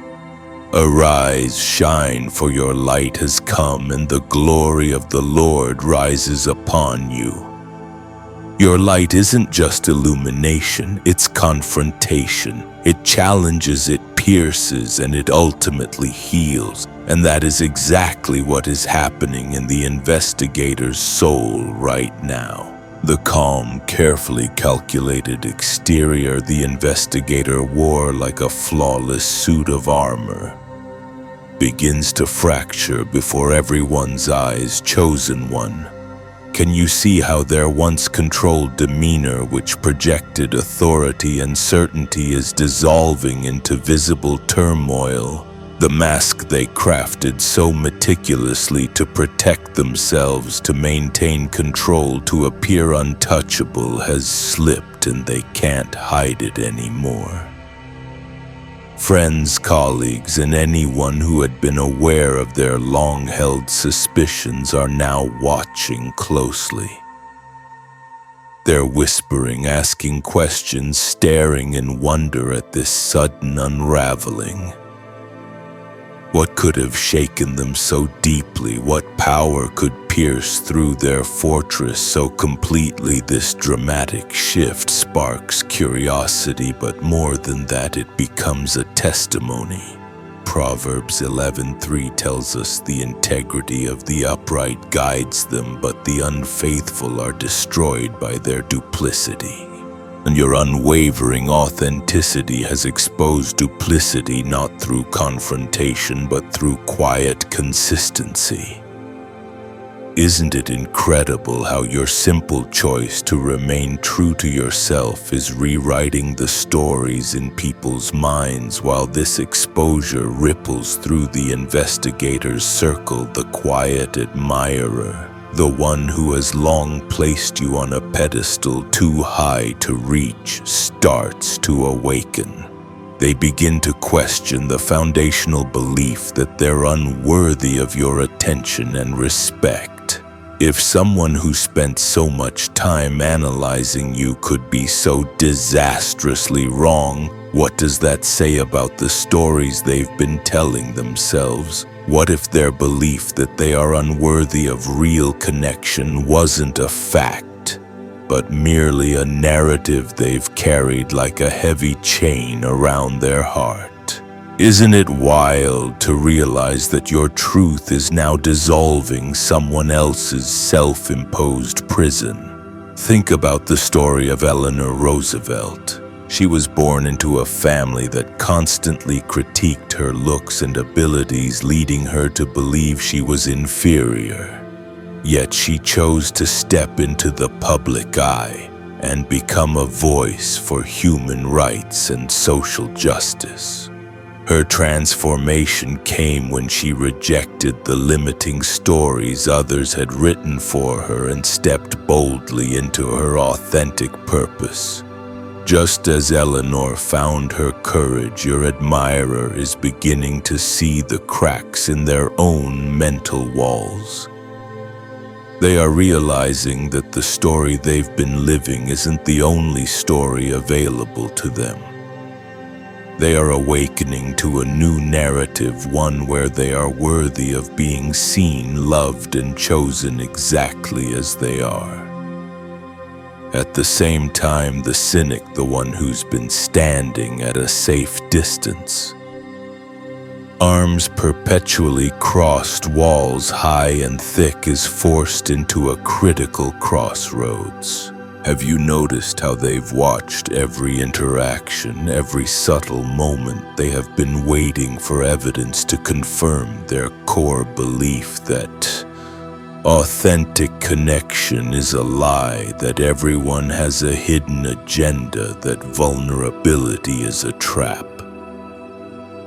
"Arise, shine, for your light has come, and the glory of the Lord rises upon you." Your light isn't just illumination, it's confrontation. It challenges, it pierces, and it ultimately heals. And that is exactly what is happening in the investigator's soul right now. The calm, carefully calculated exterior the investigator wore like a flawless suit of armor begins to fracture before everyone's eyes. Chosen one, can you see how their once controlled demeanor, which projected authority and certainty, is dissolving into visible turmoil? The mask they crafted so meticulously to protect themselves, to maintain control, to appear untouchable, has slipped and they can't hide it anymore. Friends, colleagues, and anyone who had been aware of their long-held suspicions are now watching closely. They're whispering, asking questions, staring in wonder at this sudden unraveling. What could have shaken them so deeply? What power could pierce through their fortress so completely? This dramatic shift sparks curiosity, but more than that, it becomes a testimony. Proverbs 11:3 tells us the integrity of the upright guides them, but the unfaithful are destroyed by their duplicity. And your unwavering authenticity has exposed duplicity not through confrontation but through quiet consistency. Isn't it incredible how your simple choice to remain true to yourself is rewriting the stories in people's minds? While this exposure ripples through the investigator's circle, the quiet admirer, the one who has long placed you on a pedestal too high to reach, starts to awaken. They begin to question the foundational belief that they're unworthy of your attention and respect. If someone who spent so much time analyzing you could be so disastrously wrong, what does that say about the stories they've been telling themselves? What if their belief that they are unworthy of real connection wasn't a fact, but merely a narrative they've carried like a heavy chain around their heart? Isn't it wild to realize that your truth is now dissolving someone else's self-imposed prison? Think about the story of Eleanor Roosevelt. She was born into a family that constantly critiqued her looks and abilities, leading her to believe she was inferior. Yet she chose to step into the public eye and become a voice for human rights and social justice. Her transformation came when she rejected the limiting stories others had written for her and stepped boldly into her authentic purpose. Just as Eleanor found her courage, your admirer is beginning to see the cracks in their own mental walls. They are realizing that the story they've been living isn't the only story available to them. They are awakening to a new narrative, one where they are worthy of being seen, loved, and chosen exactly as they are. At the same time, the cynic, the one who's been standing at a safe distance, arms perpetually crossed, walls high and thick, is forced into a critical crossroads. Have you noticed how they've watched every interaction, every subtle moment? They have been waiting for evidence to confirm their core belief that authentic connection is a lie, that everyone has a hidden agenda, that vulnerability is a trap.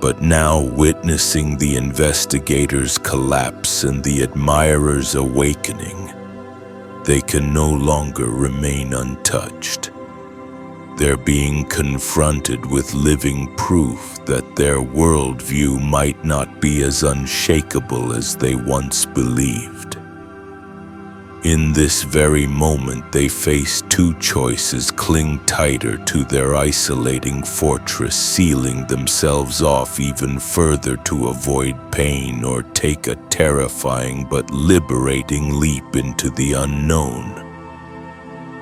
But now, witnessing the investigators' collapse and the admirers' awakening, they can no longer remain untouched. They're being confronted with living proof that their worldview might not be as unshakable as they once believed. In this very moment, they face two choices: cling tighter to their isolating fortress, sealing themselves off even further to avoid pain, or take a terrifying but liberating leap into the unknown.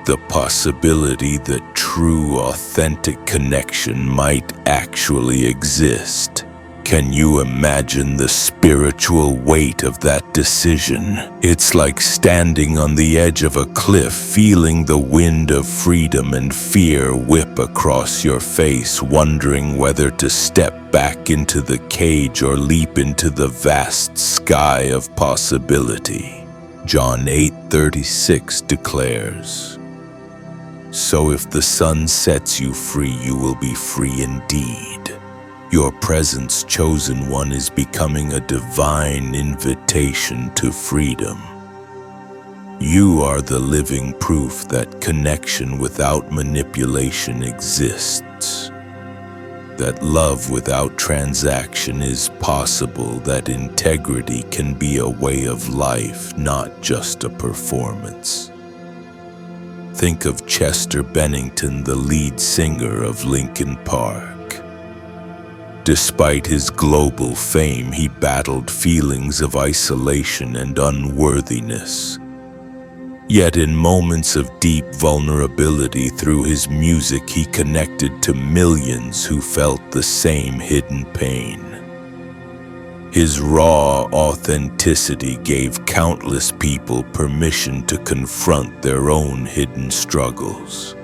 The possibility that true, authentic connection might actually exist. Can you imagine the spiritual weight of that decision? It's like standing on the edge of a cliff, feeling the wind of freedom and fear whip across your face, wondering whether to step back into the cage or leap into the vast sky of possibility. John 8:36 declares, "So if the Son sets you free, you will be free indeed." Your presence, chosen one, is becoming a divine invitation to freedom. You are the living proof that connection without manipulation exists, that love without transaction is possible, that integrity can be a way of life, not just a performance. Think of Chester Bennington, the lead singer of Linkin Park. Despite his global fame, he battled feelings of isolation and unworthiness. Yet in moments of deep vulnerability, through his music, he connected to millions who felt the same hidden pain. His raw authenticity gave countless people permission to confront their own hidden struggles.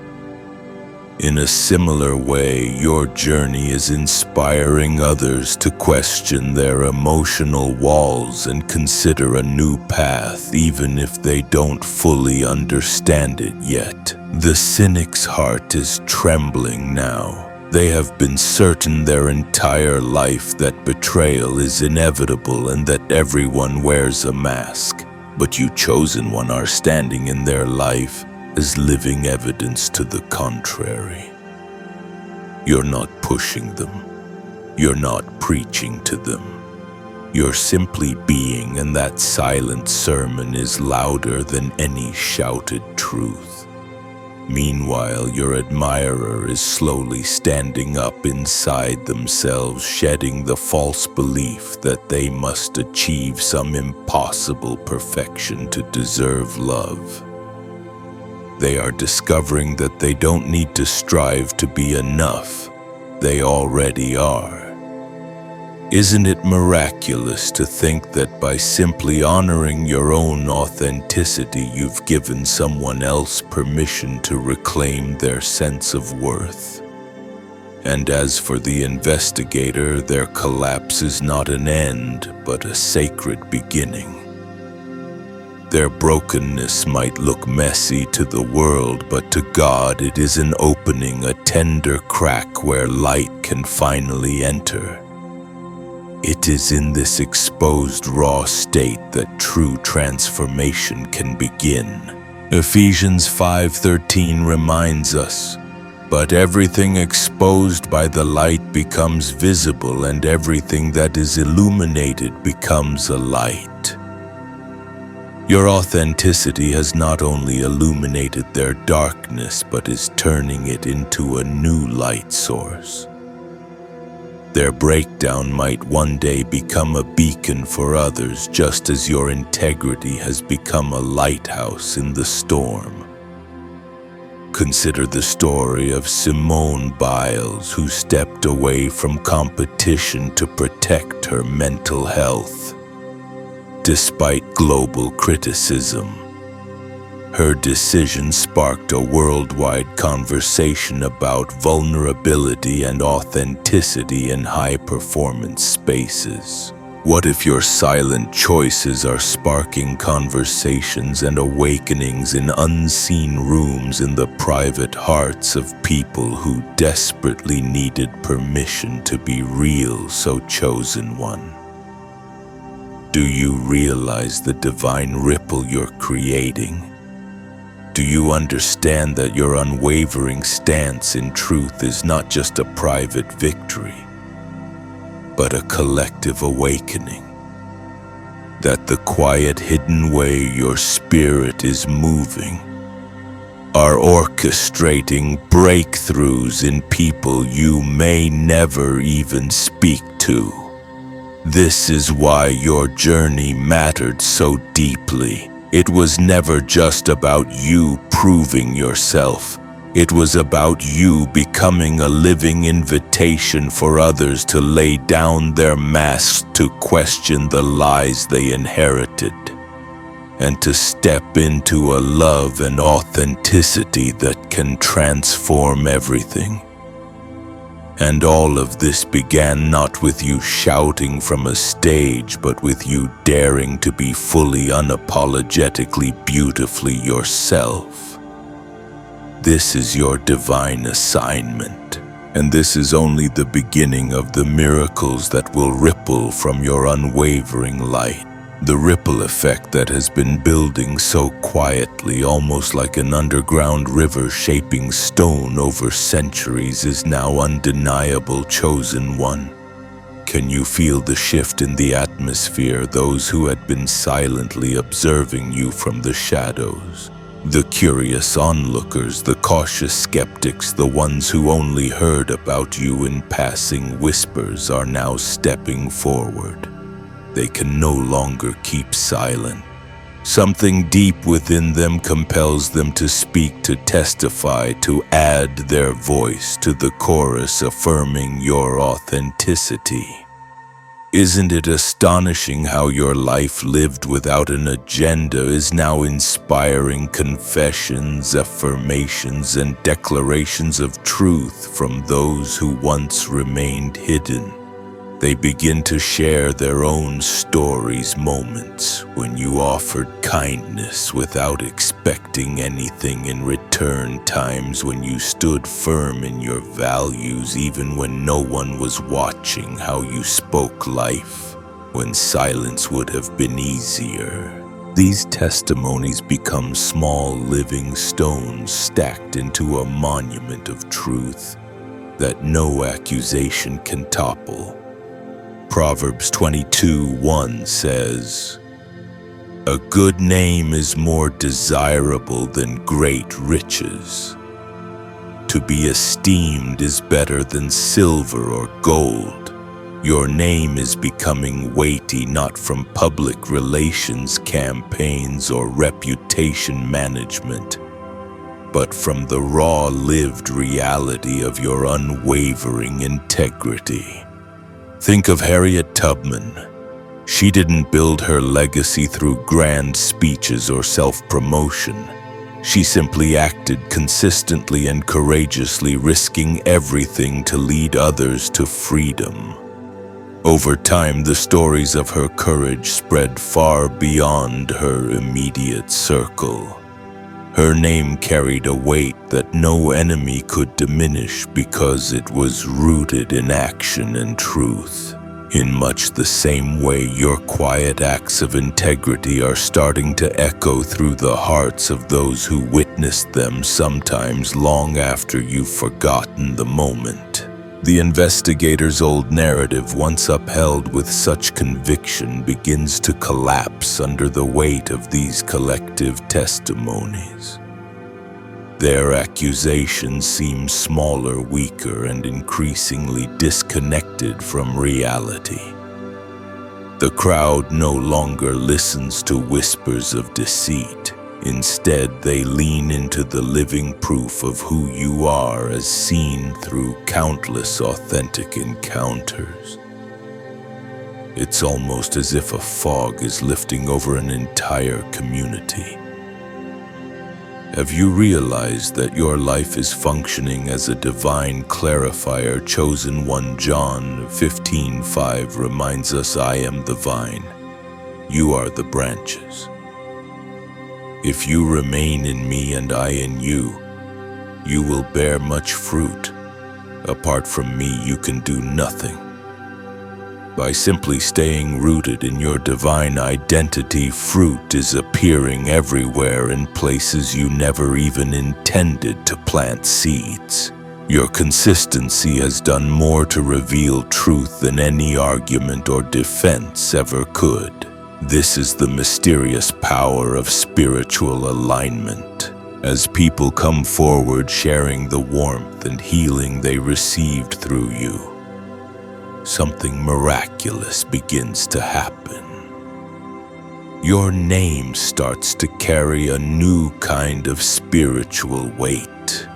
In a similar way, your journey is inspiring others to question their emotional walls and consider a new path, even if they don't fully understand it yet. The cynic's heart is trembling now. They have been certain their entire life that betrayal is inevitable and that everyone wears a mask. But you, chosen one, are standing in their life as living evidence to the contrary. You're not pushing them. You're not preaching to them. You're simply being, and that silent sermon is louder than any shouted truth. Meanwhile, your admirer is slowly standing up inside themselves, shedding the false belief that they must achieve some impossible perfection to deserve love. They are discovering that they don't need to strive to be enough. They already are. Isn't it miraculous to think that by simply honoring your own authenticity, you've given someone else permission to reclaim their sense of worth? And as for the investigator, their collapse is not an end, but a sacred beginning. Their brokenness might look messy to the world, but to God it is an opening, a tender crack where light can finally enter. It is in this exposed, raw state that true transformation can begin. Ephesians 5:13 reminds us, "But everything exposed by the light becomes visible, and everything that is illuminated becomes a light." Your authenticity has not only illuminated their darkness, but is turning it into a new light source. Their breakdown might one day become a beacon for others, just as your integrity has become a lighthouse in the storm. Consider the story of Simone Biles, who stepped away from competition to protect her mental health. Despite global criticism, her decision sparked a worldwide conversation about vulnerability and authenticity in high-performance spaces. What if your silent choices are sparking conversations and awakenings in unseen rooms in the private hearts of people who desperately needed permission to be real, so chosen one? Do you realize the divine ripple you're creating? Do you understand that your unwavering stance in truth is not just a private victory, but a collective awakening? That the quiet, hidden way your spirit is moving are orchestrating breakthroughs in people you may never even speak to. This is why your journey mattered so deeply. It was never just about you proving yourself. It was about you becoming a living invitation for others to lay down their masks, to question the lies they inherited, and to step into a love and authenticity that can transform everything. And all of this began not with you shouting from a stage, but with you daring to be fully, unapologetically, beautifully yourself. This is your divine assignment, and this is only the beginning of the miracles that will ripple from your unwavering light. The ripple effect that has been building so quietly, almost like an underground river shaping stone over centuries, is now undeniable, chosen one. Can you feel the shift in the atmosphere? Those who had been silently observing you from the shadows, the curious onlookers, the cautious skeptics, the ones who only heard about you in passing whispers, are now stepping forward. They can no longer keep silent. Something deep within them compels them to speak, to testify, to add their voice to the chorus affirming your authenticity. Isn't it astonishing how your life lived without an agenda is now inspiring confessions, affirmations, and declarations of truth from those who once remained hidden? They begin to share their own stories, moments when you offered kindness without expecting anything in return, times when you stood firm in your values even when no one was watching, how you spoke life when silence would have been easier. These testimonies become small living stones stacked into a monument of truth that no accusation can topple. Proverbs 22:1 says, "A good name is more desirable than great riches. To be esteemed is better than silver or gold." Your name is becoming weighty not from public relations campaigns or reputation management, but from the raw lived reality of your unwavering integrity. Think of Harriet Tubman. She didn't build her legacy through grand speeches or self-promotion. She simply acted consistently and courageously, risking everything to lead others to freedom. Over time, the stories of her courage spread far beyond her immediate circle. Her name carried a weight that no enemy could diminish because it was rooted in action and truth. In much the same way, your quiet acts of integrity are starting to echo through the hearts of those who witnessed them, sometimes long after you've forgotten the moment. The investigator's old narrative, once upheld with such conviction, begins to collapse under the weight of these collective testimonies. Their accusations seem smaller, weaker, and increasingly disconnected from reality. The crowd no longer listens to whispers of deceit. Instead, they lean into the living proof of who you are as seen through countless authentic encounters. It's almost as if a fog is lifting over an entire community. Have you realized that your life is functioning as a divine clarifier? Chosen one. John 15:5 reminds us, I am the vine, you are the branches. If you remain in me and I in you, you will bear much fruit. Apart from me, you can do nothing. By simply staying rooted in your divine identity, fruit is appearing everywhere in places you never even intended to plant seeds. Your consistency has done more to reveal truth than any argument or defense ever could. This is the mysterious power of spiritual alignment. As people come forward sharing the warmth and healing they received through you, something miraculous begins to happen. Your name starts to carry a new kind of spiritual weight.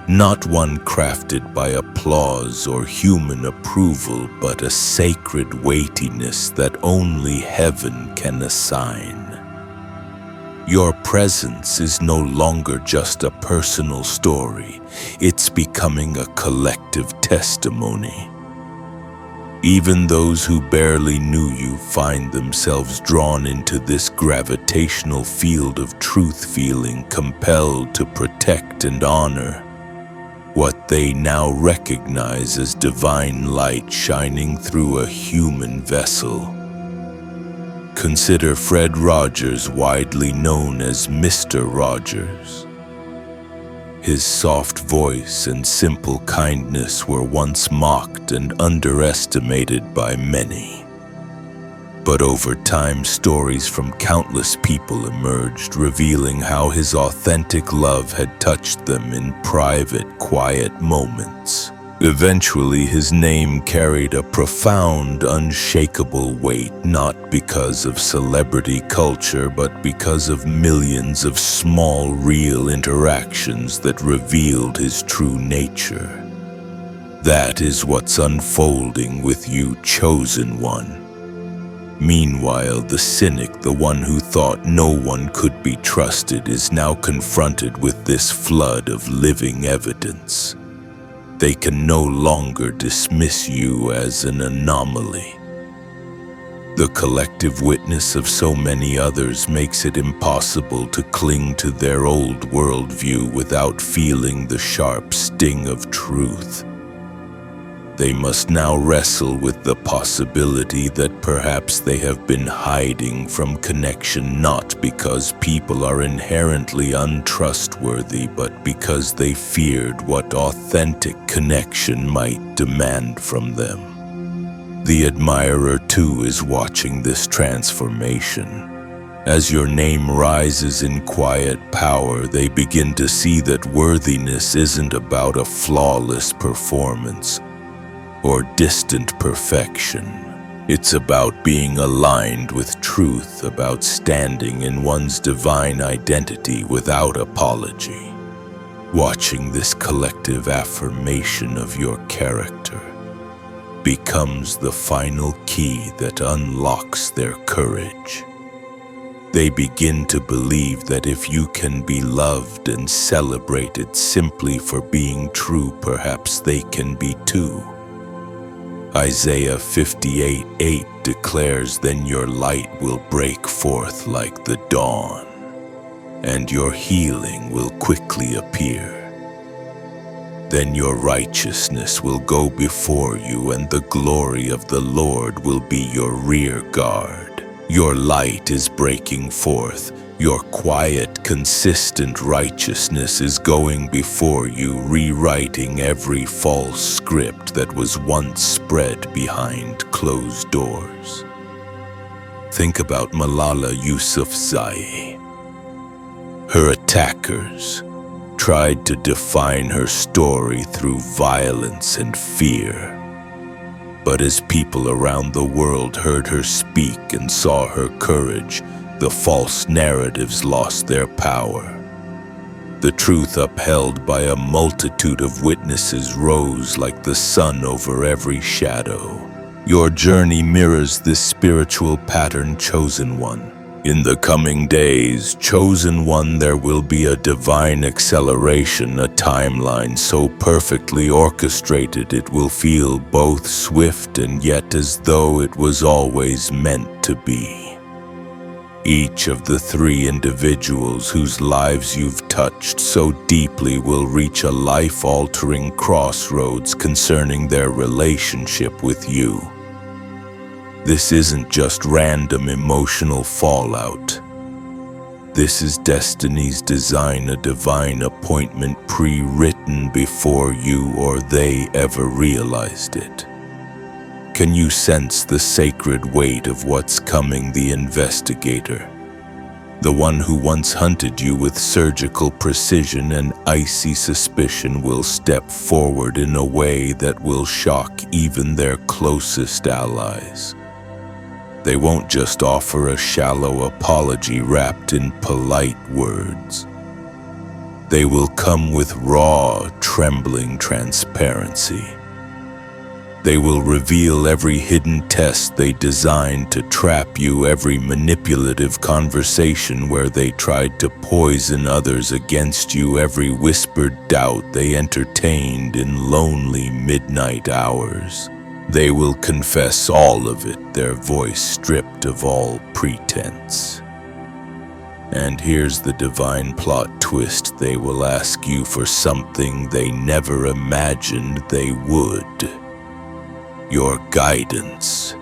Not one crafted by applause or human approval, but a sacred weightiness that only heaven can assign. Your presence is no longer just a personal story, it's becoming a collective testimony. Even those who barely knew you find themselves drawn into this gravitational field of truth, feeling compelled to protect and honor what they now recognize as divine light shining through a human vessel. Consider Fred Rogers, widely known as Mr. Rogers. His soft voice and simple kindness were once mocked and underestimated by many. But over time, stories from countless people emerged, revealing how his authentic love had touched them in private, quiet moments. Eventually, his name carried a profound, unshakable weight, not because of celebrity culture, but because of millions of small, real interactions that revealed his true nature. That is what's unfolding with you, chosen one. Meanwhile, the cynic, the one who thought no one could be trusted, is now confronted with this flood of living evidence. They can no longer dismiss you as an anomaly. The collective witness of so many others makes it impossible to cling to their old worldview without feeling the sharp sting of truth. They must now wrestle with the possibility that perhaps they have been hiding from connection, not because people are inherently untrustworthy, but because they feared what authentic connection might demand from them. The admirer too is watching this transformation. As your name rises in quiet power, they begin to see that worthiness isn't about a flawless performance or distant perfection. It's about being aligned with truth, about standing in one's divine identity without apology. Watching this collective affirmation of your character becomes the final key that unlocks their courage. They begin to believe that if you can be loved and celebrated simply for being true, perhaps they can be too. Isaiah 58:8 declares, "Then your light will break forth like the dawn, and your healing will quickly appear. Then your righteousness will go before you, and the glory of the Lord will be your rear guard." Your light is breaking forth. Your quiet, consistent righteousness is going before you, rewriting every false script that was once spread behind closed doors. Think about Malala Yousafzai. Her attackers tried to define her story through violence and fear. But as people around the world heard her speak and saw her courage, The false narratives lost their power. The truth upheld by a multitude of witnesses rose like the sun over every shadow. Your journey mirrors this spiritual pattern, chosen one. In the coming days, chosen one, there will be a divine acceleration, a timeline so perfectly orchestrated it will feel both swift and yet as though it was always meant to be. Each of the three individuals whose lives you've touched so deeply will reach a life-altering crossroads concerning their relationship with you. This isn't just random emotional fallout. This is destiny's design, a divine appointment pre-written before you or they ever realized it. Can you sense the sacred weight of what's coming? The investigator, the one who once hunted you with surgical precision and icy suspicion, will step forward in a way that will shock even their closest allies. They won't just offer a shallow apology wrapped in polite words. They will come with raw, trembling transparency. They will reveal every hidden test they designed to trap you, every manipulative conversation where they tried to poison others against you, every whispered doubt they entertained in lonely midnight hours. They will confess all of it, their voice stripped of all pretense. And here's the divine plot twist: they will ask you for something they never imagined they would. Your guidance.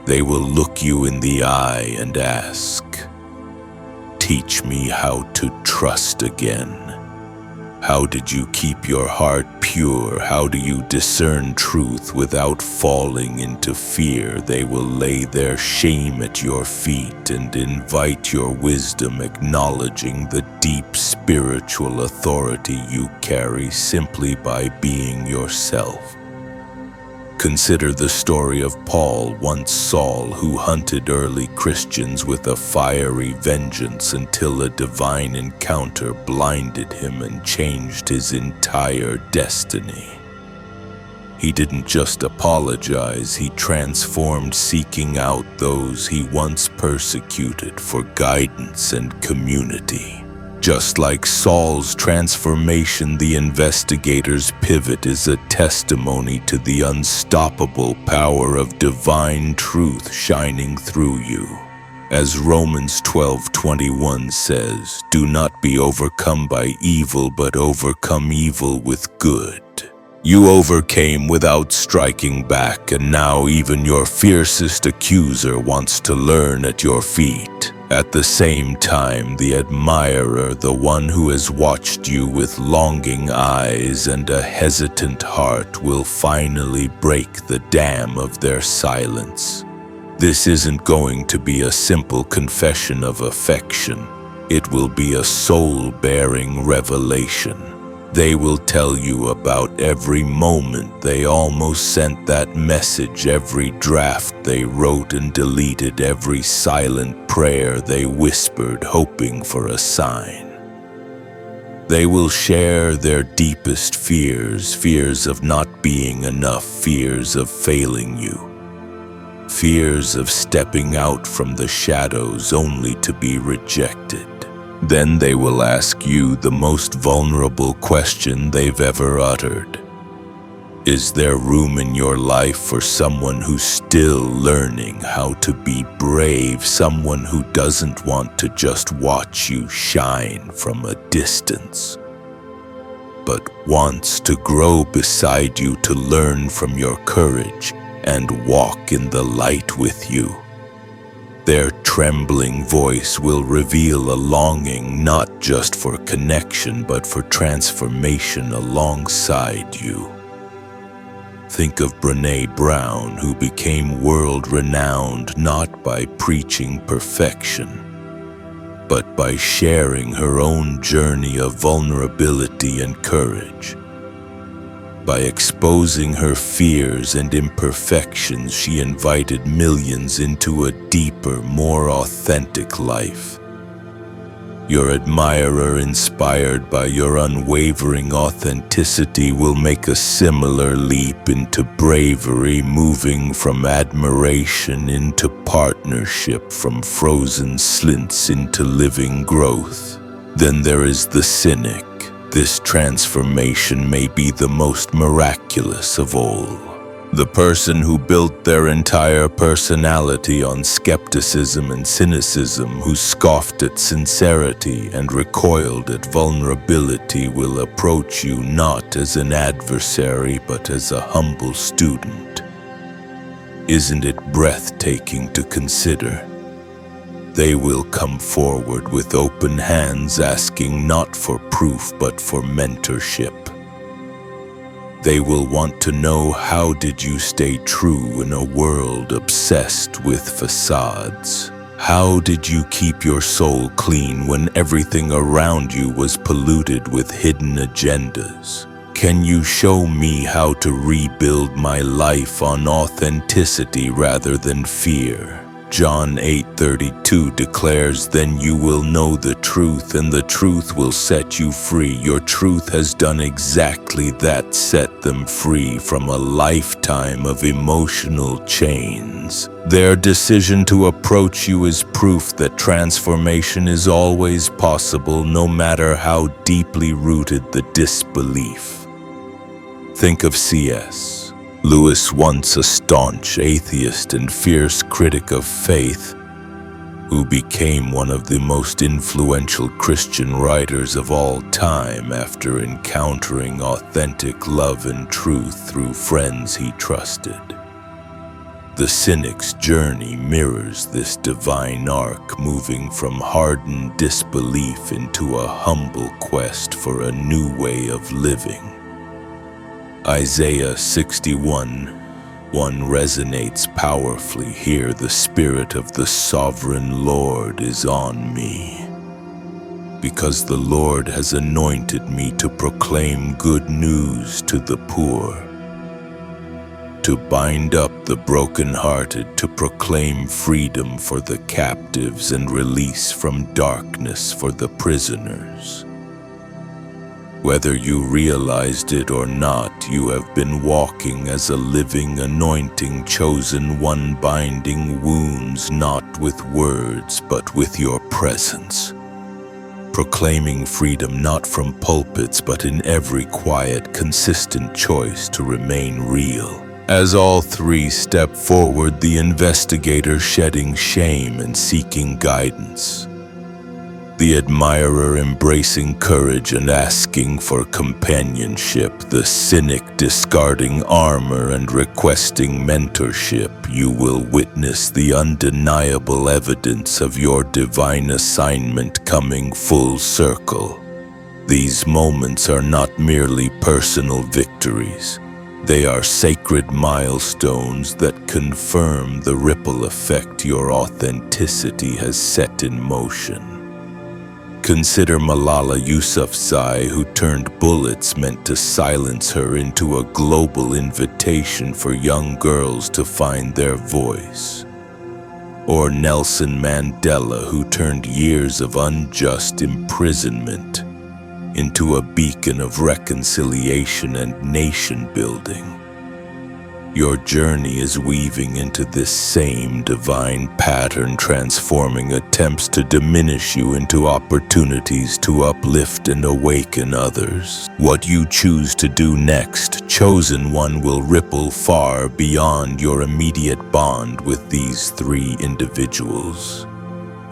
They will look you in the eye and ask, "Teach me how to trust again. How did you keep your heart pure? How do you discern truth without falling into fear?" They will lay their shame at your feet and invite your wisdom, acknowledging the deep spiritual authority you carry simply by being yourself. Consider the story of Paul, once Saul, who hunted early Christians with a fiery vengeance until a divine encounter blinded him and changed his entire destiny. He didn't just apologize, he transformed, seeking out those he once persecuted for guidance and community. Just like Saul's transformation, the investigator's pivot is a testimony to the unstoppable power of divine truth shining through you. As Romans 12:21 says, "Do not be overcome by evil, but overcome evil with good." You overcame without striking back, and now even your fiercest accuser wants to learn at your feet. At the same time, the admirer, the one who has watched you with longing eyes and a hesitant heart, will finally break the dam of their silence. This isn't going to be a simple confession of affection. It will be a soul-bearing revelation. They will tell you about every moment they almost sent that message, every draft they wrote and deleted, every silent prayer they whispered, hoping for a sign. They will share their deepest fears, fears of not being enough, fears of failing you, fears of stepping out from the shadows only to be rejected. Then they will ask you the most vulnerable question they've ever uttered. Is there room in your life for someone who's still learning how to be brave, someone who doesn't want to just watch you shine from a distance, but wants to grow beside you, to learn from your courage and walk in the light with you? Their trembling voice will reveal a longing not just for connection but for transformation alongside you. Think of Brené Brown, who became world-renowned not by preaching perfection, but by sharing her own journey of vulnerability and courage. By exposing her fears and imperfections, she invited millions into a deeper, more authentic life. Your admirer, inspired by your unwavering authenticity, will make a similar leap into bravery, moving from admiration into partnership, from frozen slints into living growth. Then there is the cynic. This transformation may be the most miraculous of all. The person who built their entire personality on skepticism and cynicism, who scoffed at sincerity and recoiled at vulnerability, will approach you not as an adversary but as a humble student. Isn't it breathtaking to consider? They will come forward with open hands, asking not for proof but for mentorship. They will want to know, how did you stay true in a world obsessed with facades? How did you keep your soul clean when everything around you was polluted with hidden agendas? Can you show me how to rebuild my life on authenticity rather than fear? John 8:32 declares, "Then you will know the truth, and the truth will set you free." Your truth has done exactly that, set them free from a lifetime of emotional chains. Their decision to approach you is proof that transformation is always possible, no matter how deeply rooted the disbelief. Think of C.S. Lewis, once a staunch atheist and fierce critic of faith, who became one of the most influential Christian writers of all time after encountering authentic love and truth through friends he trusted. The cynic's journey mirrors this divine arc, moving from hardened disbelief into a humble quest for a new way of living. Isaiah 61:1 resonates powerfully here. The Spirit of the Sovereign Lord is on me, because the Lord has anointed me to proclaim good news to the poor, to bind up the brokenhearted, to proclaim freedom for the captives and release from darkness for the prisoners. Whether you realized it or not, you have been walking as a living anointing, chosen one, binding wounds not with words but with your presence. Proclaiming freedom not from pulpits but in every quiet, consistent choice to remain real. As all three step forward, the investigator shedding shame and seeking guidance, the admirer embracing courage and asking for companionship, the cynic discarding armor and requesting mentorship, you will witness the undeniable evidence of your divine assignment coming full circle. These moments are not merely personal victories. They are sacred milestones that confirm the ripple effect your authenticity has set in motion. Consider Malala Yousafzai, who turned bullets meant to silence her into a global invitation for young girls to find their voice. Or Nelson Mandela, who turned years of unjust imprisonment into a beacon of reconciliation and nation building. Your journey is weaving into this same divine pattern, transforming attempts to diminish you into opportunities to uplift and awaken others. What you choose to do next, chosen one, will ripple far beyond your immediate bond with these three individuals.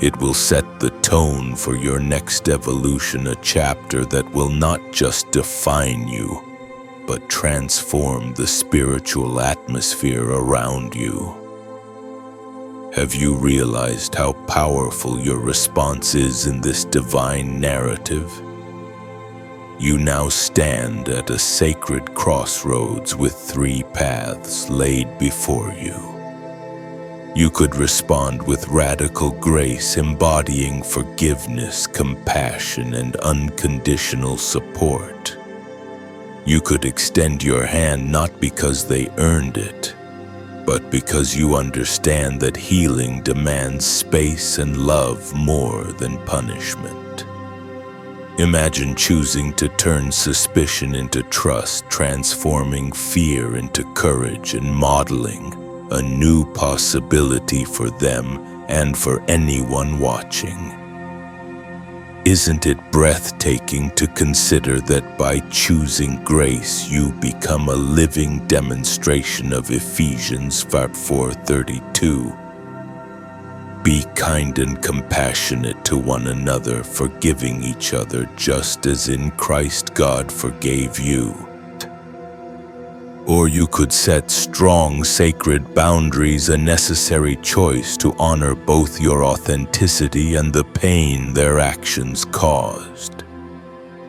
It will set the tone for your next evolution, a chapter that will not just define you, but transform the spiritual atmosphere around you. Have you realized how powerful your response is in this divine narrative? You now stand at a sacred crossroads with three paths laid before you. You could respond with radical grace, embodying forgiveness, compassion, and unconditional support. You could extend your hand not because they earned it, but because you understand that healing demands space and love more than punishment. Imagine choosing to turn suspicion into trust, transforming fear into courage, and modeling a new possibility for them and for anyone watching. Isn't it breathtaking to consider that by choosing grace, you become a living demonstration of Ephesians 4:32? Be kind and compassionate to one another, forgiving each other just as in Christ God forgave you. Or you could set strong, sacred boundaries, a necessary choice to honor both your authenticity and the pain their actions caused.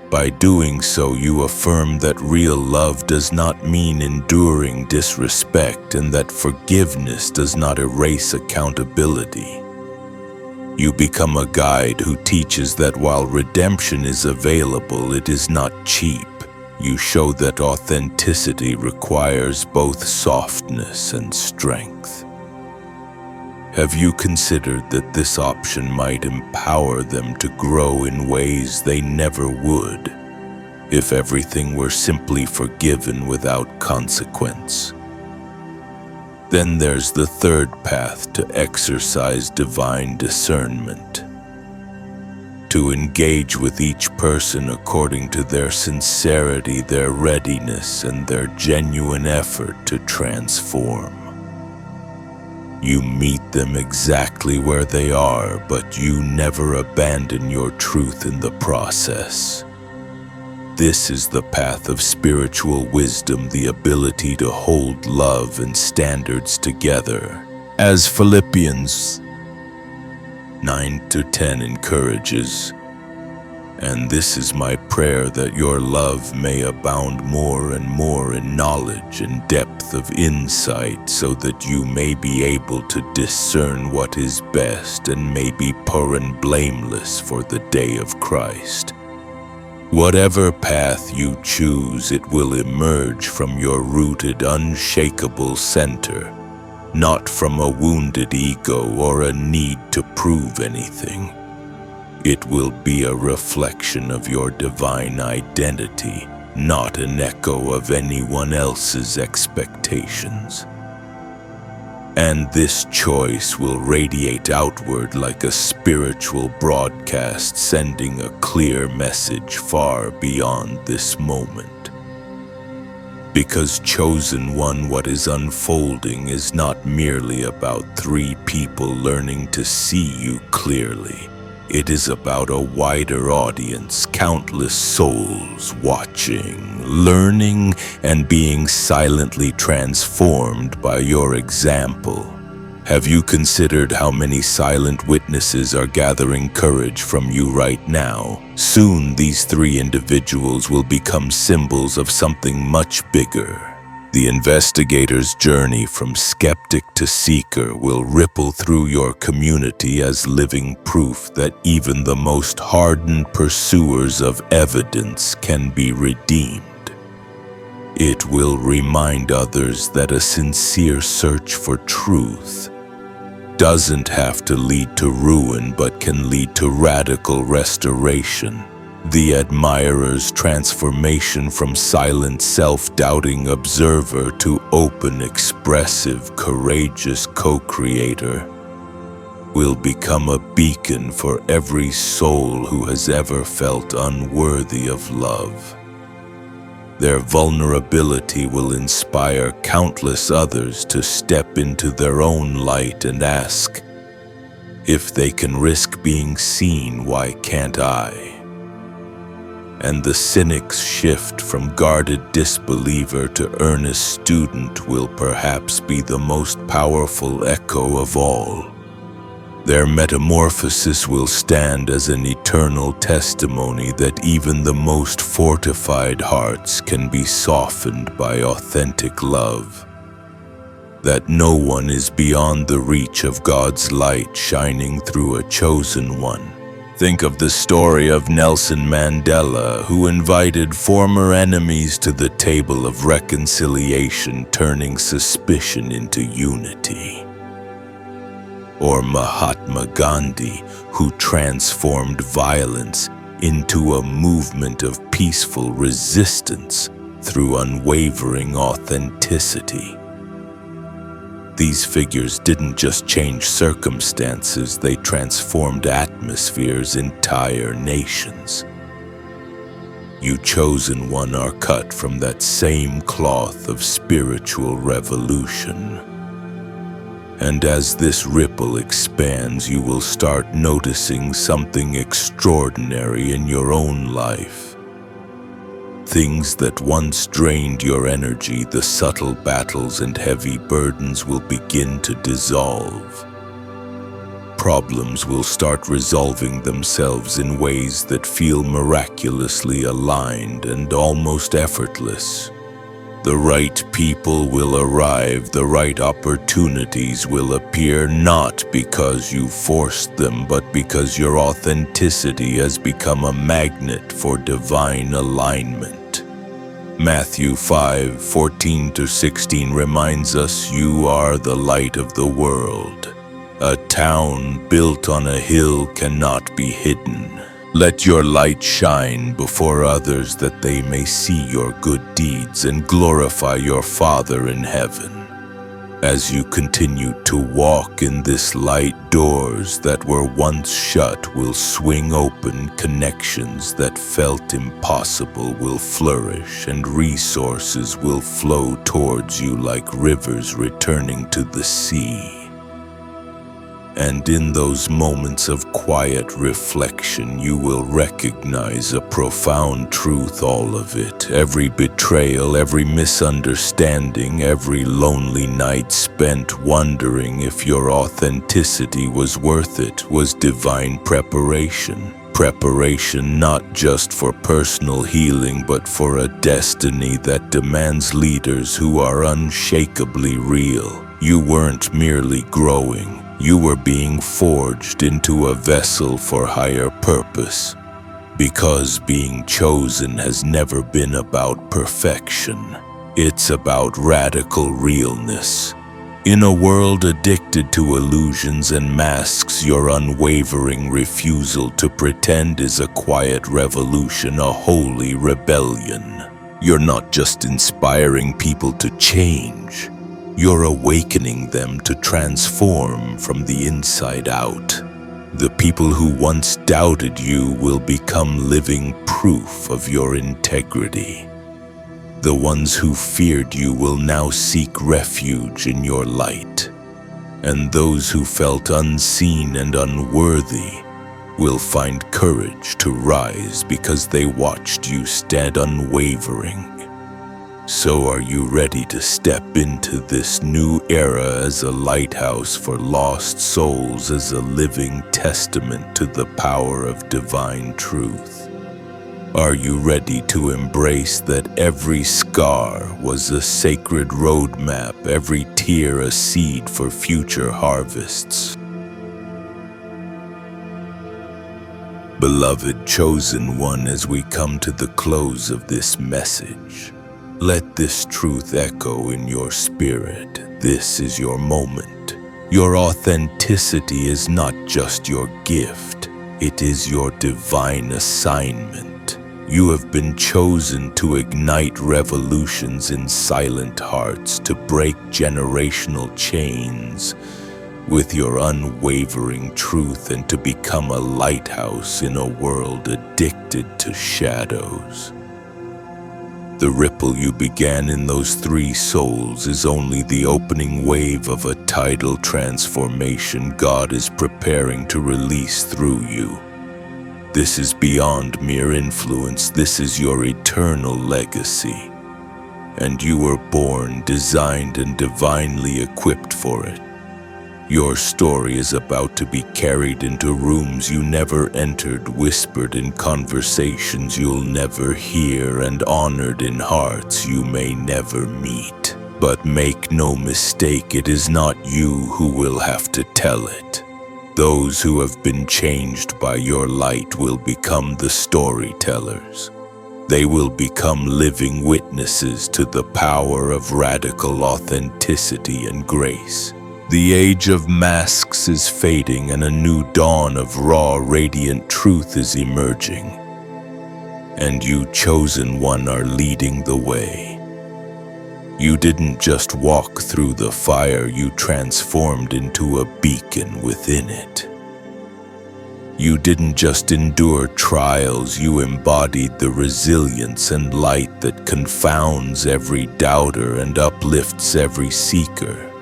By doing so, you affirm that real love does not mean enduring disrespect and that forgiveness does not erase accountability. You become a guide who teaches that while redemption is available, it is not cheap. You show that authenticity requires both softness and strength. Have you considered that this option might empower them to grow in ways they never would if everything were simply forgiven without consequence? Then there's the third path: to exercise divine discernment. To engage with each person according to their sincerity, their readiness, and their genuine effort to transform. You meet them exactly where they are, but you never abandon your truth in the process. This is the path of spiritual wisdom, the ability to hold love and standards together. As Philippians 9-10 encourages, "And this is my prayer, that your love may abound more and more in knowledge and depth of insight, so that you may be able to discern what is best and may be pure and blameless for the day of Christ." Whatever path you choose, it will emerge from your rooted, unshakable center, not from a wounded ego or a need to prove anything. It will be a reflection of your divine identity, not an echo of anyone else's expectations. And this choice will radiate outward like a spiritual broadcast, sending a clear message far beyond this moment. Because chosen one, what is unfolding is not merely about three people learning to see you clearly. It is about a wider audience, countless souls watching, learning, and being silently transformed by your example. Have you considered how many silent witnesses are gathering courage from you right now? Soon, these three individuals will become symbols of something much bigger. The investigator's journey from skeptic to seeker will ripple through your community as living proof that even the most hardened pursuers of evidence can be redeemed. It will remind others that a sincere search for truth doesn't have to lead to ruin, but can lead to radical restoration. The admirer's transformation from silent, self-doubting observer to open, expressive, courageous co-creator will become a beacon for every soul who has ever felt unworthy of love. Their vulnerability will inspire countless others to step into their own light and ask, "If they can risk being seen, why can't I?" And the cynic's shift from guarded disbeliever to earnest student will perhaps be the most powerful echo of all. Their metamorphosis will stand as an eternal testimony that even the most fortified hearts can be softened by authentic love. That no one is beyond the reach of God's light shining through a chosen one. Think of the story of Nelson Mandela, who invited former enemies to the table of reconciliation, turning suspicion into unity. Or Mahatma Gandhi, who transformed violence into a movement of peaceful resistance through unwavering authenticity. These figures didn't just change circumstances, they transformed atmospheres, entire nations. You chosen one are cut from that same cloth of spiritual revolution. And as this ripple expands, you will start noticing something extraordinary in your own life. Things that once drained your energy, the subtle battles and heavy burdens will begin to dissolve. Problems will start resolving themselves in ways that feel miraculously aligned and almost effortless. The right people will arrive, the right opportunities will appear, not because you forced them, but because your authenticity has become a magnet for divine alignment. Matthew 5:14-16 reminds us, "You are the light of the world. A town built on a hill cannot be hidden. Let your light shine before others, that they may see your good deeds and glorify your Father in heaven." As you continue to walk in this light, doors that were once shut will swing open, connections that felt impossible will flourish, and resources will flow towards you like rivers returning to the sea. And in those moments of quiet reflection, you will recognize a profound truth, all of it. Every betrayal, every misunderstanding, every lonely night spent wondering if your authenticity was worth it, was divine preparation. Preparation not just for personal healing, but for a destiny that demands leaders who are unshakably real. You weren't merely growing. You were being forged into a vessel for higher purpose, because being chosen has never been about perfection. It's about radical realness. In a world addicted to illusions and masks, your unwavering refusal to pretend is a quiet revolution, a holy rebellion. You're not just inspiring people to change. You're awakening them to transform from the inside out. The people who once doubted you will become living proof of your integrity. The ones who feared you will now seek refuge in your light. And those who felt unseen and unworthy will find courage to rise because they watched you stand unwavering. So are you ready to step into this new era as a lighthouse for lost souls, as a living testament to the power of divine truth? Are you ready to embrace that every scar was a sacred roadmap, every tear a seed for future harvests? Beloved chosen one, as we come to the close of this message, let this truth echo in your spirit. This is your moment. Your authenticity is not just your gift, it is your divine assignment. You have been chosen to ignite revolutions in silent hearts, to break generational chains with your unwavering truth, and to become a lighthouse in a world addicted to shadows. The ripple you began in those 3 souls is only the opening wave of a tidal transformation God is preparing to release through you. This is beyond mere influence. This is your eternal legacy. And you were born, designed, and divinely equipped for it. Your story is about to be carried into rooms you never entered, whispered in conversations you'll never hear, and honored in hearts you may never meet. But make no mistake, it is not you who will have to tell it. Those who have been changed by your light will become the storytellers. They will become living witnesses to the power of radical authenticity and grace. The age of masks is fading and a new dawn of raw, radiant truth is emerging. And you, chosen one, are leading the way. You didn't just walk through the fire, you transformed into a beacon within it. You didn't just endure trials, you embodied the resilience and light that confounds every doubter and uplifts every seeker.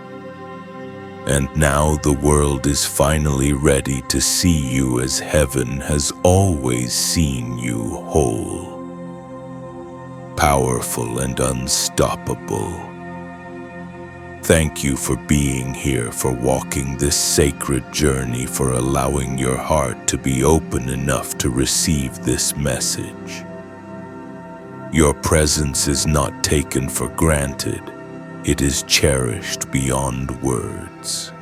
And now the world is finally ready to see you as heaven has always seen you, whole, powerful and unstoppable. Thank you for being here, for walking this sacred journey, for allowing your heart to be open enough to receive this message. Your presence is not taken for granted. It is cherished beyond words.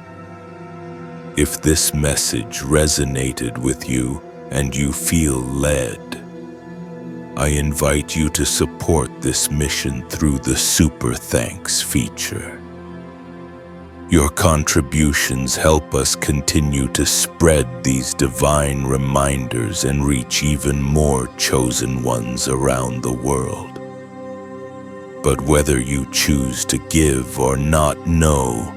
If this message resonated with you and you feel led, I invite you to support this mission through the Super Thanks feature. Your contributions help us continue to spread these divine reminders and reach even more chosen ones around the world. But whether you choose to give or not, know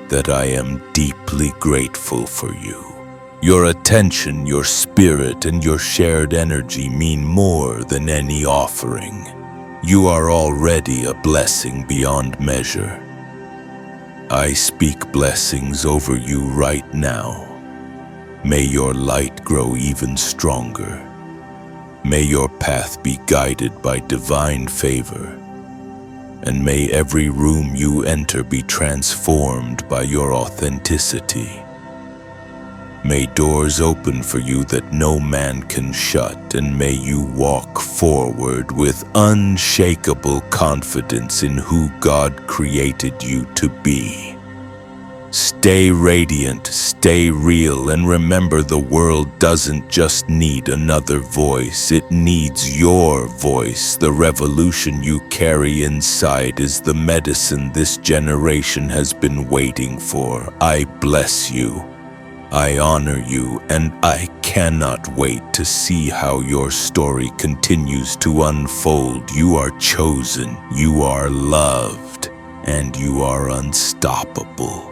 that I am deeply grateful for you. Your attention, your spirit, and your shared energy mean more than any offering. You are already a blessing beyond measure. I speak blessings over you right now. May your light grow even stronger. May your path be guided by divine favor. And may every room you enter be transformed by your authenticity. May doors open for you that no man can shut, and may you walk forward with unshakable confidence in who God created you to be. Stay radiant, stay real, and remember, the world doesn't just need another voice, it needs your voice. The revolution you carry inside is the medicine this generation has been waiting for. I bless you. I honor you, and I cannot wait to see how your story continues to unfold. You are chosen, you are loved, and you are unstoppable.